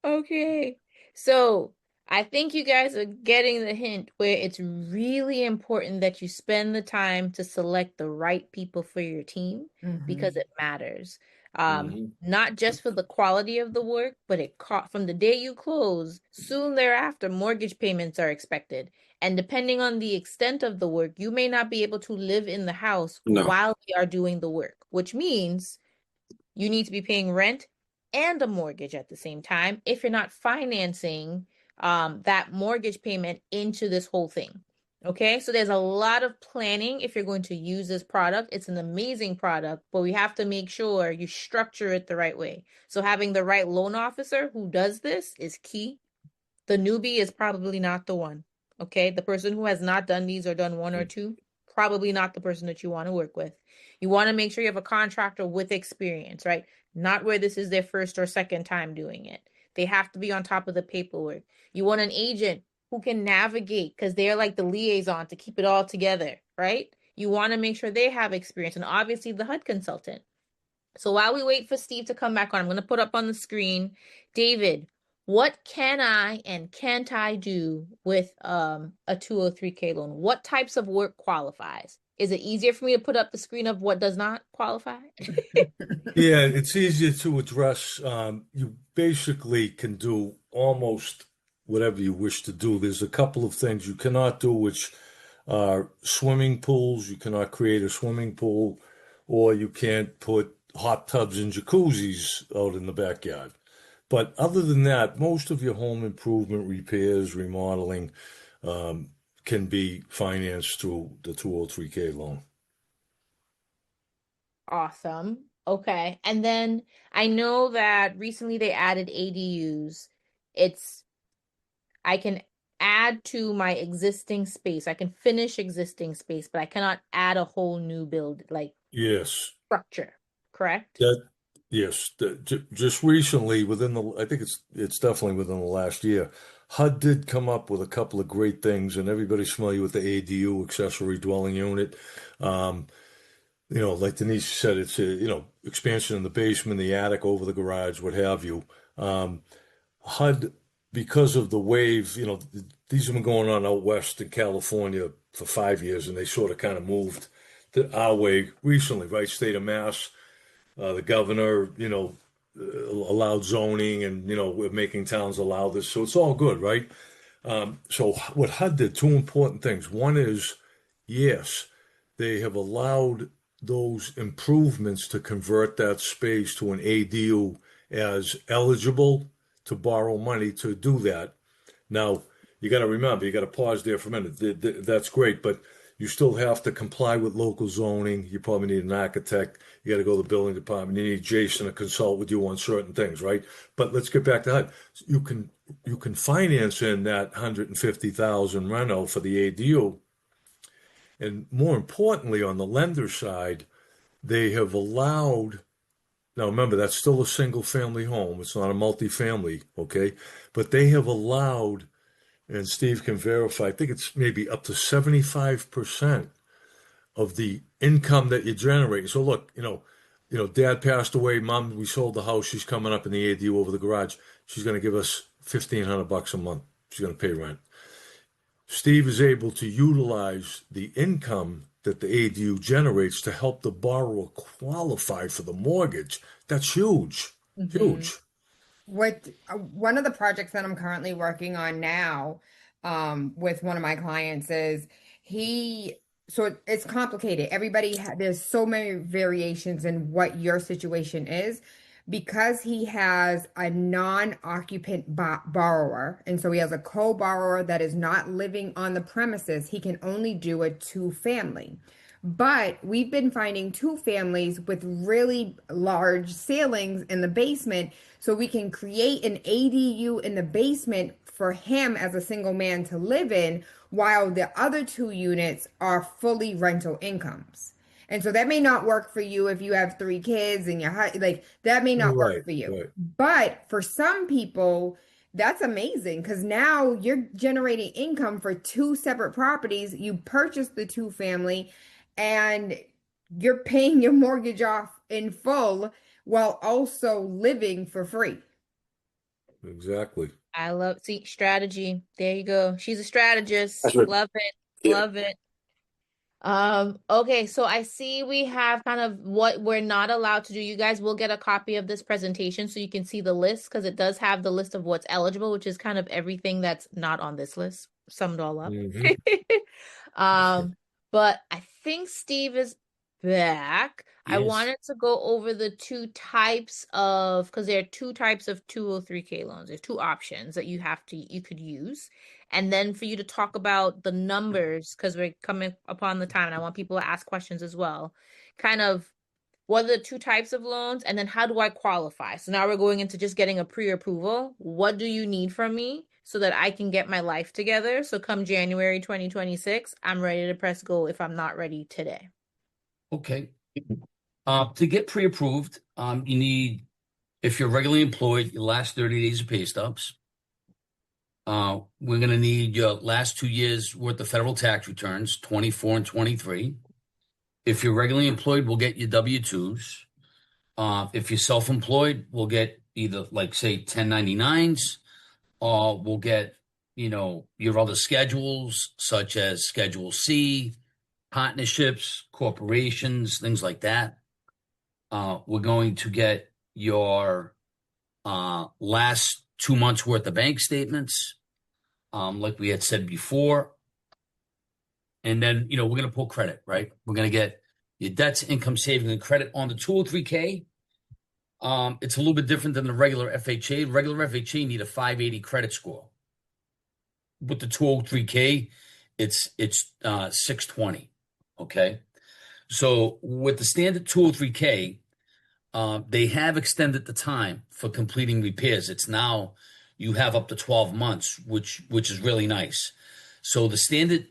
Okay. So I think you guys are getting the hint where it's really important that you spend the time to select the right people for your team because it matters. Not just for the quality of the work, but from the day you close, soon thereafter, mortgage payments are expected. And depending on the extent of the work, you may not be able to live in the house while we are doing the work, which means you need to be paying rent and a mortgage at the same time if you're not financing that mortgage payment into this whole thing. Okay, so there's a lot of planning if you're going to use this product. It's an amazing product, but we have to make sure you structure it the right way. So having the right loan officer who does this is key. The newbie is probably not the one. Okay, the person who has not done these or done one or two, probably not the person that you want to work with. You want to make sure you have a contractor with experience, right? Not where this is their first or second time doing it. They have to be on top of the paperwork. You want an agent who can navigate because they're like the liaison to keep it all together, right? You want to make sure they have experience, and obviously the HUD consultant. So while we wait for Steve to come back on, I'm going to put up on the screen, David, what can I and can't I do with a 203k loan? What types of work qualifies? Is it easier for me to put up the screen of what does not qualify? Yeah, it's easier to address. You basically can do almost whatever you wish to do. There's a couple of things you cannot do, which are swimming pools. You cannot create a swimming pool, or you can't put hot tubs and jacuzzis out in the backyard. But other than that, most of your home improvement, repairs, remodeling, can be financed through the 203k loan. Awesome. Okay. And then I know that recently they added ADUs. I can add to my existing space. I can finish existing space, but I cannot add a whole new build, like Yes, structure, correct? that yes. Just recently, I think it's definitely within the last year, HUD did come up with a couple of great things, and everybody's familiar with the ADU, accessory dwelling unit. Um, like Denise said, it's expansion in the basement, the attic, over the garage, what have you. HUD, because of the wave, these have been going on out west in California for 5 years, and they sort of kind of moved to our way recently, right? State of Mass, the governor, allowed zoning, and we're making towns allow this, so it's all good, right? So what HUD did, two important things. One is, yes, they have allowed those improvements to convert that space to an ADU as eligible to borrow money to do that. Now, you got to remember, you got to pause there for a minute. That's great, but you still have to comply with local zoning. You probably need an architect. You got to go to the building department. You need Jason to consult with you on certain things, right? But let's get back to HUD. You can finance in that 150,000 reno for the ADU, and more importantly, on the lender side, they have allowed. Now remember, that's still a single family home. It's not a multifamily, okay? But they have allowed, and Steve can verify, I think it's maybe up to 75% of the income that you generate. So look, dad passed away, mom, we sold the house, she's coming up in the ADU over the garage. She's going to give us $1,500 a month. She's going to pay rent. Steve is able to utilize the income that the ADU generates to help the borrower qualify for the mortgage. That's huge, huge. One of the projects that I'm currently working on now, with one of my clients is it's complicated. There's so many variations in what your situation is, because he has a non-occupant borrower, and so he has a co-borrower that is not living on the premises. He can only do a two-family. But we've been finding two families with really large ceilings in the basement, so we can create an ADU in the basement for him as a single man to live in, while the other two units are fully rental incomes. And so that may not work for you if you have 3 kids and that may not work for you. Right. But for some people, that's amazing, because now you're generating income for two separate properties. You purchased the two family, and you're paying your mortgage off in full while also living for free. Exactly. I see strategy. There you go. She's a strategist. That's right. Love it. Yeah. Love it. Okay, so I see we have kind of what we're not allowed to do. You guys will get a copy of this presentation so you can see the list, because it does have the list of what's eligible, which is kind of everything that's not on this list, summed all up. But I think Steve is back. I Yes. wanted to go over the two types of, because there are two types of 203k loans. There's two options that you could use. And then for you to talk about the numbers, because we're coming upon the time and I want people to ask questions as well. Kind of what are the two types of loans, and then how do I qualify? So now we're going into just getting a pre-approval. What do you need from me so that I can get my life together. So come January 2026, I'm ready to press go if I'm not ready today. Okay. To get pre-approved, you need, if you're regularly employed, your last 30 days of pay stubs. We're going to need your last 2 years worth of federal tax returns, 24 and 23. If you're regularly employed, we'll get your W-2s. If you're self-employed, we'll get either, like, say, 1099s, or we'll get, your other schedules, such as Schedule C, partnerships, corporations, things like that. We're going to get your last 2 months worth of bank statements, like we had said before. And then, we're going to pull credit, right? We're going to get your debts, income, savings, and credit on the 203k. It's a little bit different than the regular FHA. Regular FHA need a 580 credit score. With the 203k, it's 620. Okay. So with the standard 203k, they have extended the time for completing repairs. It's now, you have up to 12 months, which is really nice. So the standard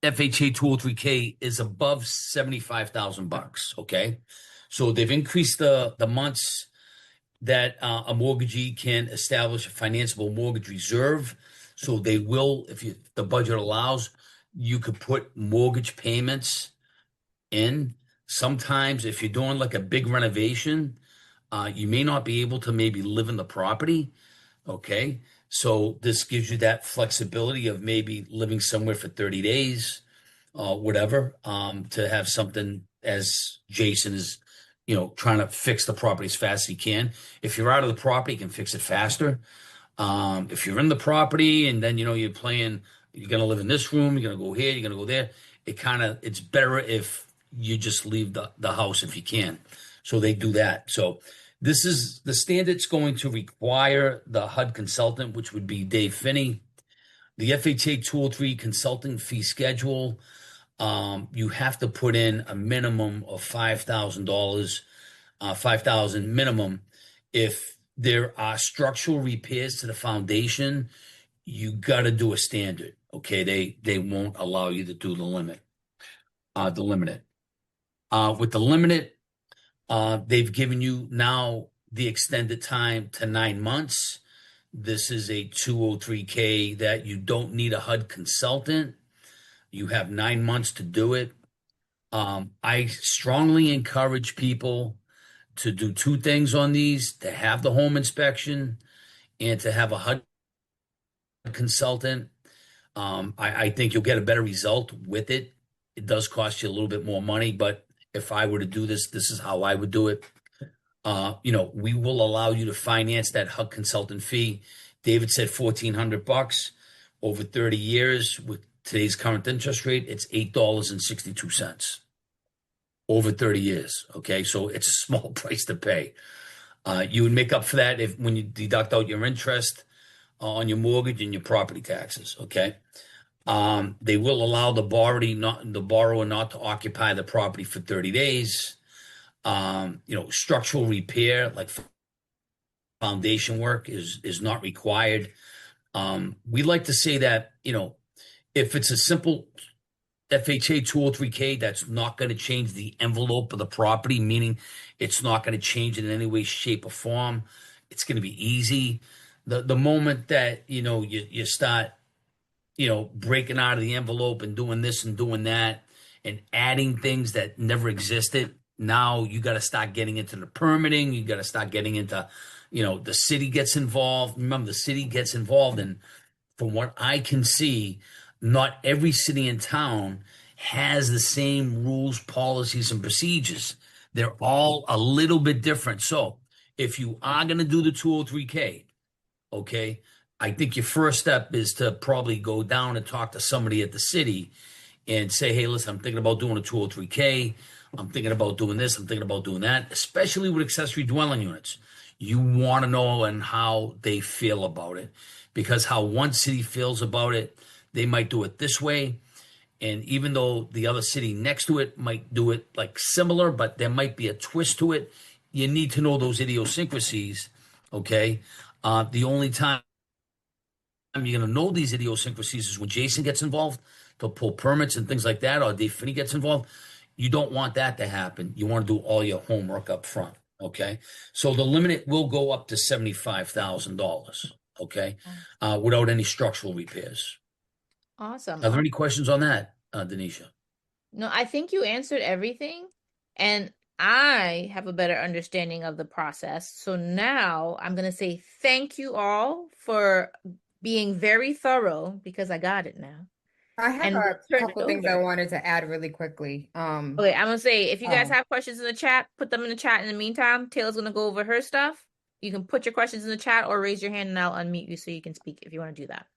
FHA 203k is above $75,000. Okay. So they've increased the months that a mortgagee can establish a financeable mortgage reserve. So they will, if the budget allows, you could put mortgage payments in. Sometimes if you're doing like a big renovation, you may not be able to maybe live in the property. Okay. So this gives you that flexibility of maybe living somewhere for 30 days, whatever, to have something, as Jason is, trying to fix the property as fast as he can. If you're out of the property, you can fix it faster. If you're in the property and then, you're playing, you're going to live in this room, you're going to go here, you're going to go there. It's better if you just leave the house if you can. So they do that. So this is the standard's going to require the HUD consultant, which would be Dave Finney. The FHA 203 consulting fee schedule, you have to put in a minimum of $5,000, $5,000 minimum. If there are structural repairs to the foundation, you got to do a standard. Okay, they won't allow you to do the limited. With the limited, they've given you now the extended time to 9 months. This is a 203k that you don't need a HUD consultant. You have 9 months to do it. I strongly encourage people to do two things on these: to have the home inspection and to have a HUD consultant. I think you'll get a better result with it. It does cost you a little bit more money, but if I were to do this, this is how I would do it. We will allow you to finance that HUD consultant fee. David said $1,400 over 30 years. With today's current interest rate, it's $8.62 over 30 years. Okay, so it's a small price to pay. You would make up for that when you deduct out your interest on your mortgage and your property taxes. Okay. They will allow the borrower not to occupy the property for 30 days. Structural repair, like foundation work, is not required. We like to say that, if it's a simple FHA 203k, that's not going to change the envelope of the property, meaning it's not going to change it in any way, shape, or form. It's going to be easy. The moment that, you start, breaking out of the envelope and doing this and doing that and adding things that never existed, now you got to start getting into the permitting. You got to start getting into, the city gets involved. Remember, the city gets involved. And from what I can see, not every city and town has the same rules, policies, and procedures. They're all a little bit different. So if you are going to do the 203k, okay, I think your first step is to probably go down and talk to somebody at the city and say, hey, listen, I'm thinking about doing a 203k. I'm thinking about doing this. I'm thinking about doing that, especially with accessory dwelling units. You want to know and how they feel about it, because how one city feels about it, they might do it this way. And even though the other city next to it might do it like similar, but there might be a twist to it, you need to know those idiosyncrasies. Okay. The only time you're going to know these idiosyncrasies is when Jason gets involved to pull permits and things like that, or Dave Finney gets involved. You don't want that to happen. You want to do all your homework up front. Okay. So the limit will go up to $75,000. Okay. Without any structural repairs. Awesome. Are there any questions on that, Denisha? No, I think you answered everything, and I have a better understanding of the process. So now I'm going to say thank you all for being very thorough, because I got it now. I have And a we'll turn couple it things I over. wanted to add really quickly. Okay, I'm gonna say, if you guys Oh. have questions in the chat, put them in the chat. In the meantime, Taylor's gonna go over her stuff. You can put your questions in the chat or raise your hand and I'll unmute you so you can speak if you want to do that.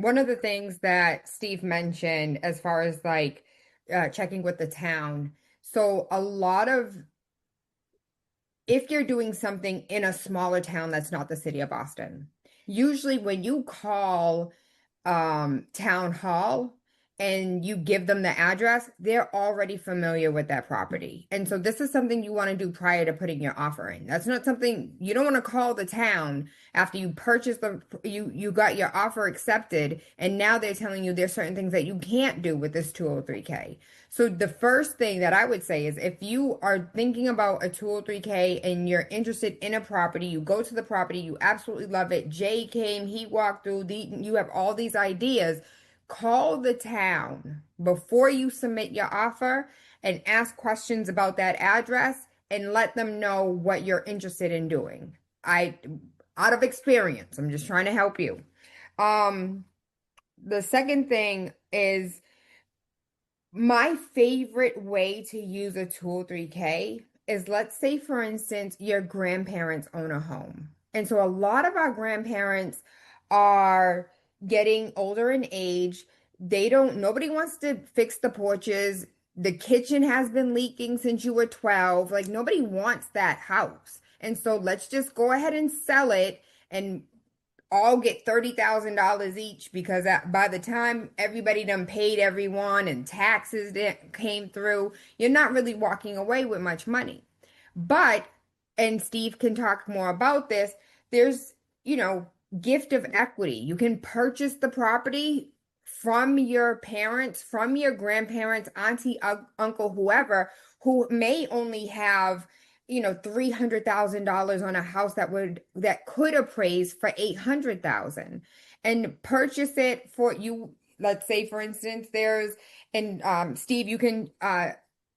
One of the things that Steve mentioned as far as like checking with the town. So a lot of, if you're doing something in a smaller town that's not the city of Boston, usually when you call town hall and you give them the address, they're already familiar with that property. And so this is something you want to do prior to putting your offer in. That's not something you don't want to call the town after you purchase you got your offer accepted, and now they're telling you there's certain things that you can't do with this 203k. So the first thing that I would say is, if you are thinking about a 203k and you're interested in a property, you go to the property, you absolutely love it. Jay came, he walked through, you have all these ideas. Call the town before you submit your offer and ask questions about that address and let them know what you're interested in doing. Out of experience, I'm just trying to help you. The second thing is, my favorite way to use a 203k is, let's say, for instance, your grandparents own a home. And so a lot of our grandparents are getting older in age. Nobody wants to fix the porches. The kitchen has been leaking since you were 12. Like, nobody wants that house. And so let's just go ahead and sell it and all get $30,000 each, because by the time everybody done paid everyone and taxes came through, you're not really walking away with much money. But, and Steve can talk more about this, there's, gift of equity. You can purchase the property from your parents, from your grandparents, auntie, uncle, whoever, who may only have $300,000 on a house that could appraise for $800,000, and purchase it for you. Let's say, for instance, Steve, you can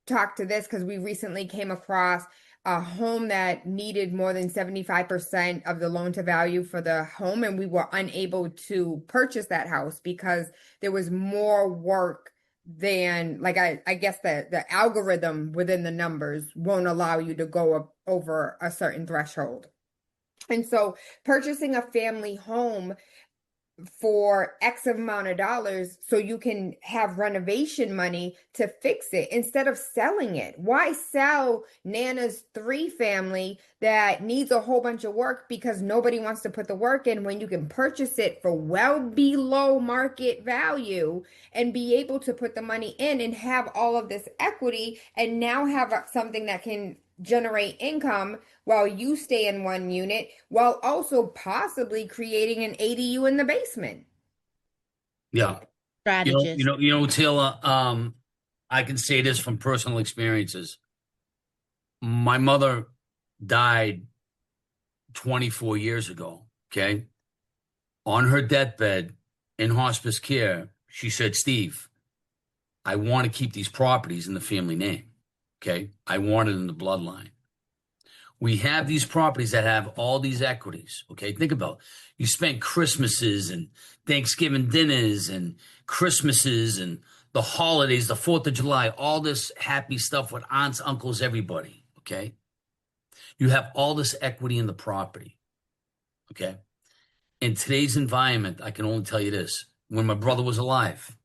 talk to this, because we recently came across a home that needed more than 75% of the loan to value for the home, and we were unable to purchase that house because there was more work than, like, I guess the algorithm within the numbers won't allow you to go over a certain threshold. And so purchasing a family home for X amount of dollars so you can have renovation money to fix it instead of selling it. Why sell Nana's 3 family that needs a whole bunch of work because nobody wants to put the work in, when you can purchase it for well below market value and be able to put the money in and have all of this equity, and now have something that can generate income while you stay in one unit, while also possibly creating an ADU in the basement. Yeah. Strategist. Tayla, I can say this from personal experiences. My mother died 24 years ago, okay? On her deathbed in hospice care, she said, Steve, I want to keep these properties in the family name, okay? I want it in the bloodline. We have these properties that have all these equities, okay? Think about it. You spent Christmases and Thanksgiving dinners and Christmases and the holidays, the 4th of July, all this happy stuff with aunts, uncles, everybody, okay? You have all this equity in the property, okay? In today's environment, I can only tell you this. When my brother was alive,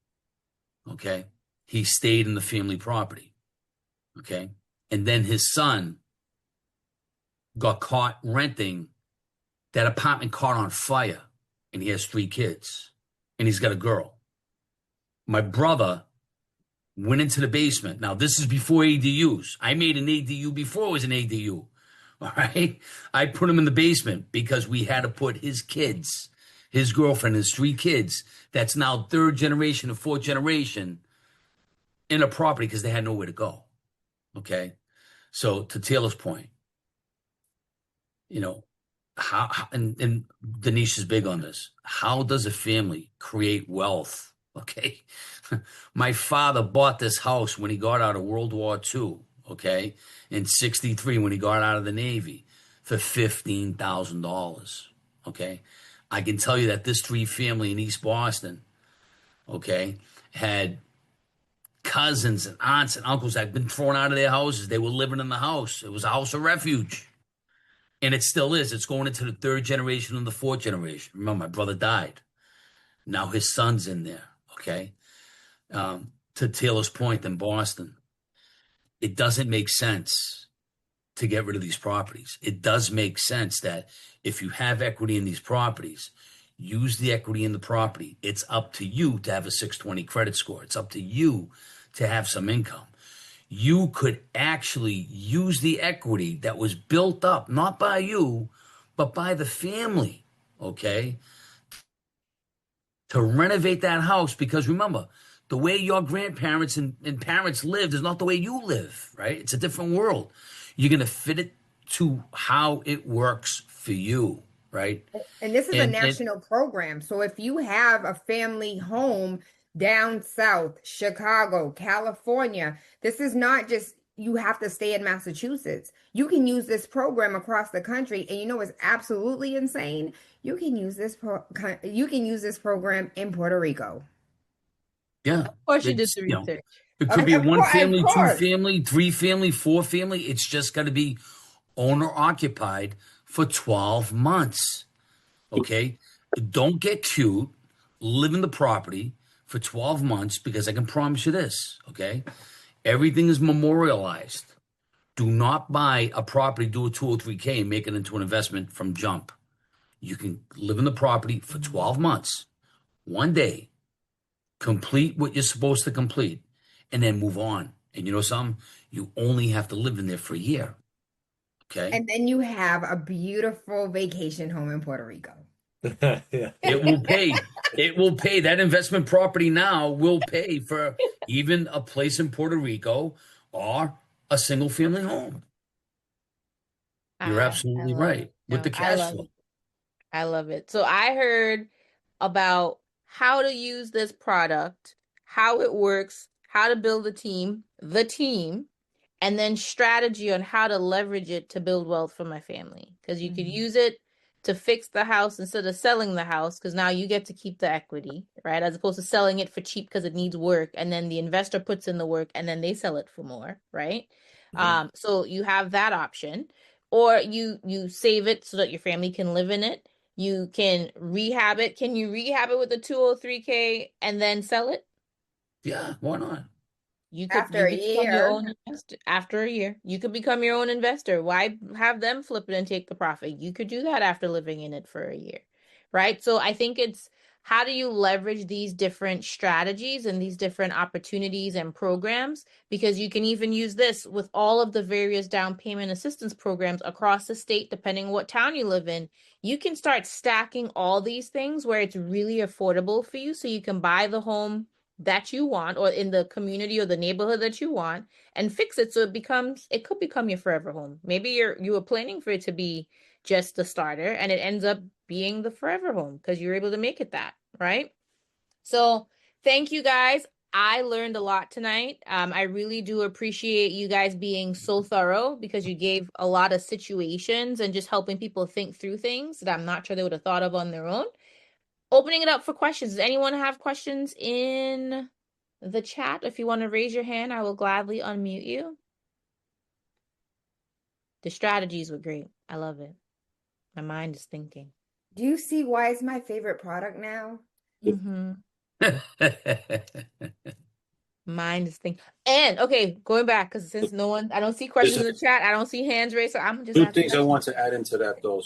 okay, he stayed in the family property, okay? And then his son got caught renting. That apartment caught on fire, and he has 3 kids, and he's got a girl. My brother went into the basement. Now, this is before ADUs. I made an ADU before it was an ADU, all right? I put him in the basement because we had to put his kids his girlfriend, his 3 kids. That's now third generation and fourth generation in a property because they had nowhere to go. Okay. So to Taylor's point, you know, and Denise is big on this. How does a family create wealth? Okay. My father bought this house when he got out of World War II, okay, in 63 when he got out of the Navy for $15,000. Okay. I can tell you that this 3 family in East Boston, okay, had cousins and aunts and uncles that had been thrown out of their houses. They were living in the house. It was a house of refuge. And it still is. It's going into the third generation and the fourth generation. Remember, my brother died. Now his son's in there, okay? To Taylor's point in Boston, it doesn't make sense to get rid of these properties. It does make sense that if you have equity in these properties, use the equity in the property. It's up to you to have a 620 credit score. It's up to you to have some income. You could actually use the equity that was built up, not by you, but by the family, okay, to renovate that house. Because remember, the way your grandparents and parents lived is not the way you live, right? It's a different world. You're going to fit it to how it works for you, right? And this is a And national program. So if you have a family home down south, Chicago, California, this is not just you have to stay in Massachusetts. You can use this program across the country, and you know it's absolutely insane. You can use this program in Puerto Rico. yeah, Of course you did it's, the you know, research. it could be Of one course, of family, two course. family, 3 family, 4 family. It's just got to be owner occupied for 12 months. Okay. Don't get cute. Live in the property for 12 months because I can promise you this. Okay. Everything is memorialized. Do not buy a property, do a 203k and make it into an investment from jump. You can live in the property for 12 months, one day, complete what you're supposed to complete, and then move on. And you know something? You only have to live in there for a year. Okay. And then you have a beautiful vacation home in Puerto Rico. Yeah. It will pay. It will pay. That investment property now will pay for even a place in Puerto Rico or a single family home. You're I absolutely love right it. with the No, I cash love flow. it. I love it. So I heard about how to use this product, how it works, how to build the team, and then strategy on how to leverage it to build wealth for my family. Because you could use it to fix the house instead of selling the house, because now you get to keep the equity, right? As opposed to selling it for cheap because it needs work, and then the investor puts in the work and then they sell it for more, right? So you have that option. Or you save it so that your family can live in it. You can rehab it. Can you rehab it with a 203k and then sell it? Yeah, why not? You After a become your year. own investor after a year. You could become your own investor. Why have them flip it and take the profit? You could do that after living in it for a year, right? So I think it's how do you leverage these different strategies and these different opportunities and programs? Because you can even use this with all of the various down payment assistance programs across the state, depending on what town you live in. You can start stacking all these things where it's really affordable for you so you can buy the home that you want or in the community or the neighborhood that you want and fix it so it could become your forever home. Maybe you were planning for it to be just the starter and it ends up being the forever home because you're able to make it that, right? So thank you guys. I learned a lot tonight. I really do appreciate you guys being so thorough because you gave a lot of situations and just helping people think through things that I'm not sure they would have thought of on their own. Opening it up for questions. Does anyone have questions in the chat? If you want to raise your hand, I will gladly unmute you. The strategies were great. I love it. My mind is thinking. Do you see why it's my favorite product now? Mm-hmm. Mind is thinking. And okay, going back because since I don't see questions in the chat. I don't see hands raised, so I'm just Two asking things I want to add into that though.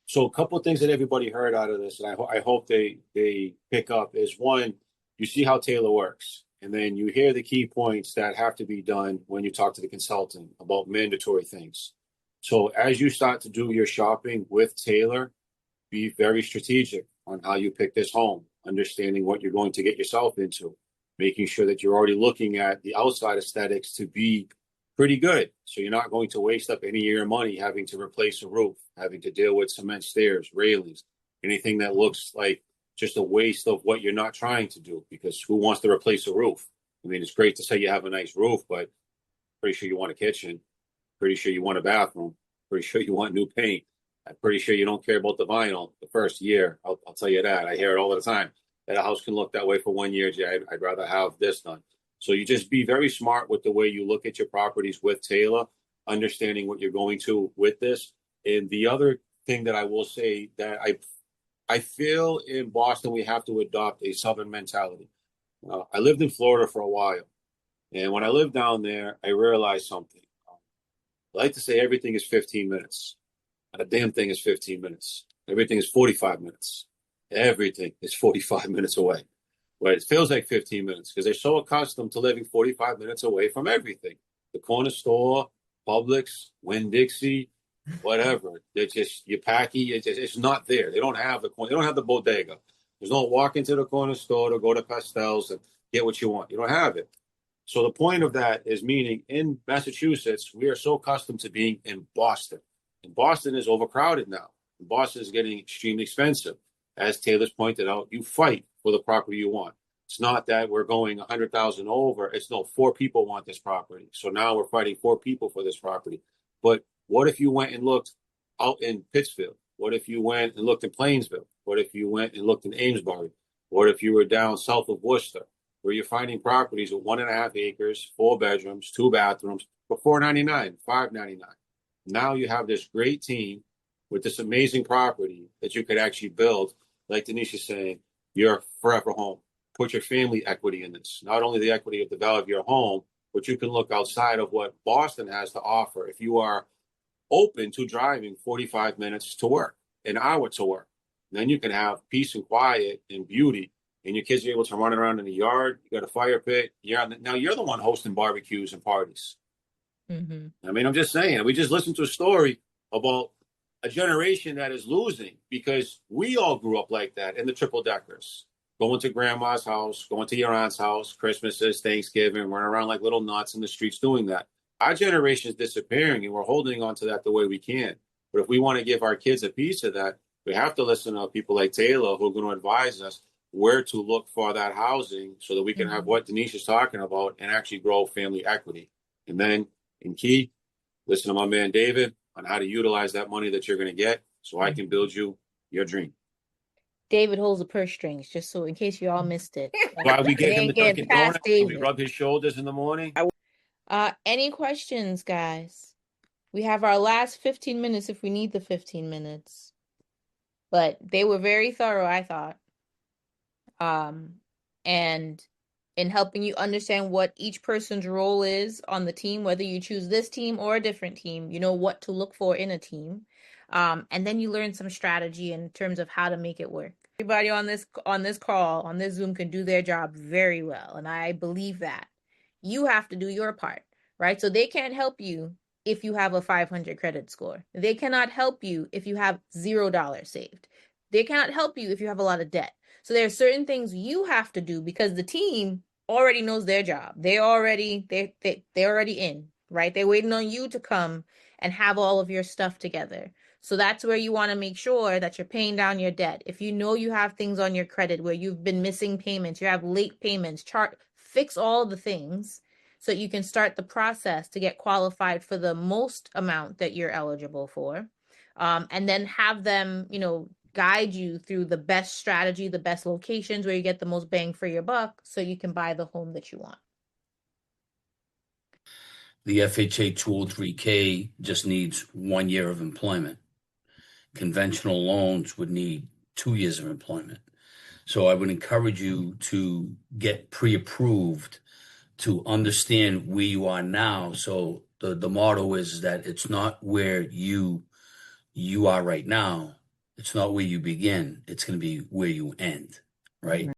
So a couple of things that everybody heard out of this, and I hope they pick up is one, you see how Taylor works, and then you hear the key points that have to be done when you talk to the consultant about mandatory things. So as you start to do your shopping with Taylor, be very strategic. on how you pick this home, understanding what you're going to get yourself into, making sure that you're already looking at the outside aesthetics to be pretty good. So you're not going to waste up any of your money having to replace a roof, having to deal with cement stairs, railings, anything that looks like just a waste of what you're not trying to do, because who wants to replace a roof? I mean, it's great to say you have a nice roof, but pretty sure you want a kitchen, pretty sure you want a bathroom, pretty sure you want new paint. I'm pretty sure you don't care about the vinyl the first year. I'll tell you that. I hear it all the time. That a house can look that way for 1 year, Jay. I'd rather have this done. So you just be very smart with the way you look at your properties with Tayla, understanding what you're going to with this. And the other thing that I will say that I feel in Boston, we have to adopt a Southern mentality. I lived in Florida for a while. And when I lived down there, I realized something. I like to say everything is 15 minutes. Not a damn thing is 15 minutes. Everything is 45 minutes. Everything is 45 minutes away. But it feels like 15 minutes because they're so accustomed to living 45 minutes away from everything. The corner store, Publix, Winn-Dixie, whatever. They're just, you packy, it's not there. They don't have the bodega. There's no walk into the corner store to go to Pastell's and get what you want. You don't have it. So the point of that is meaning in Massachusetts, we are so accustomed to being in Boston. And Boston is overcrowded now. And Boston is getting extremely expensive. As Taylor's pointed out, you fight for the property you want. It's not that we're going 100,000 over. It's no, 4 people want this property. So now we're fighting 4 people for this property. But what if you went and looked out in Pittsfield? What if you went and looked in Plainsville? What if you went and looked in Amesbury? What if you were down south of Worcester, where you're finding properties with 1.5 acres, 4 bedrooms, 2 bathrooms for $499, $599. Now you have this great team with this amazing property that you could actually build, like Denise is saying, your forever home. Put your family equity in this. Not only the equity of the value of your home, but you can look outside of what Boston has to offer if you are open to driving 45 minutes to work, an hour to work. And then you can have peace and quiet and beauty, and your kids are able to run around in the yard. You got a fire pit. Now you're the one hosting barbecues and parties. Mm-hmm. I mean, I'm just saying, we just listened to a story about a generation that is losing because we all grew up like that in the triple deckers, going to grandma's house, going to your aunt's house, Christmases, Thanksgiving, running around like little nuts in the streets doing that. Our generation is disappearing and we're holding on to that the way we can. But if we want to give our kids a piece of that, we have to listen to people like Tayla who are going to advise us where to look for that housing so that we can have what Denise is talking about and actually grow family equity. And then in key, listen to my man David on how to utilize that money that you're going to get so I can build you your dream. David holds the purse strings, just so in case you all missed it. Why we get him the Dunkin' Donuts and we David. rub his shoulders in the morning? Any questions, guys? We have our last 15 minutes if we need the 15 minutes. But they were very thorough, I thought. And in helping you understand what each person's role is on the team, whether you choose this team or a different team, you know what to look for in a team. And then you learn some strategy in terms of how to make it work. Everybody on this call, on this Zoom can do their job very well. And I believe that. You have to do your part, right? So they can't help you if you have a 500 credit score. They cannot help you if you have $0 saved. They cannot help you if you have a lot of debt. So there are certain things you have to do because the team already knows their job. They're already in, right? They're waiting on you to come and have all of your stuff together. So that's where you want to make sure that you're paying down your debt. If you know you have things on your credit where you've been missing payments, you have late payments, fix all the things so you can start the process to get qualified for the most amount that you're eligible for. And then have them, guide you through the best strategy, the best locations where you get the most bang for your buck so you can buy the home that you want. The FHA 203k just needs 1 year of employment. Conventional loans would need 2 years of employment. So I would encourage you to get pre-approved to understand where you are now. So the motto is that it's not where you are right now. It's not where you begin. It's going to be where you end, right?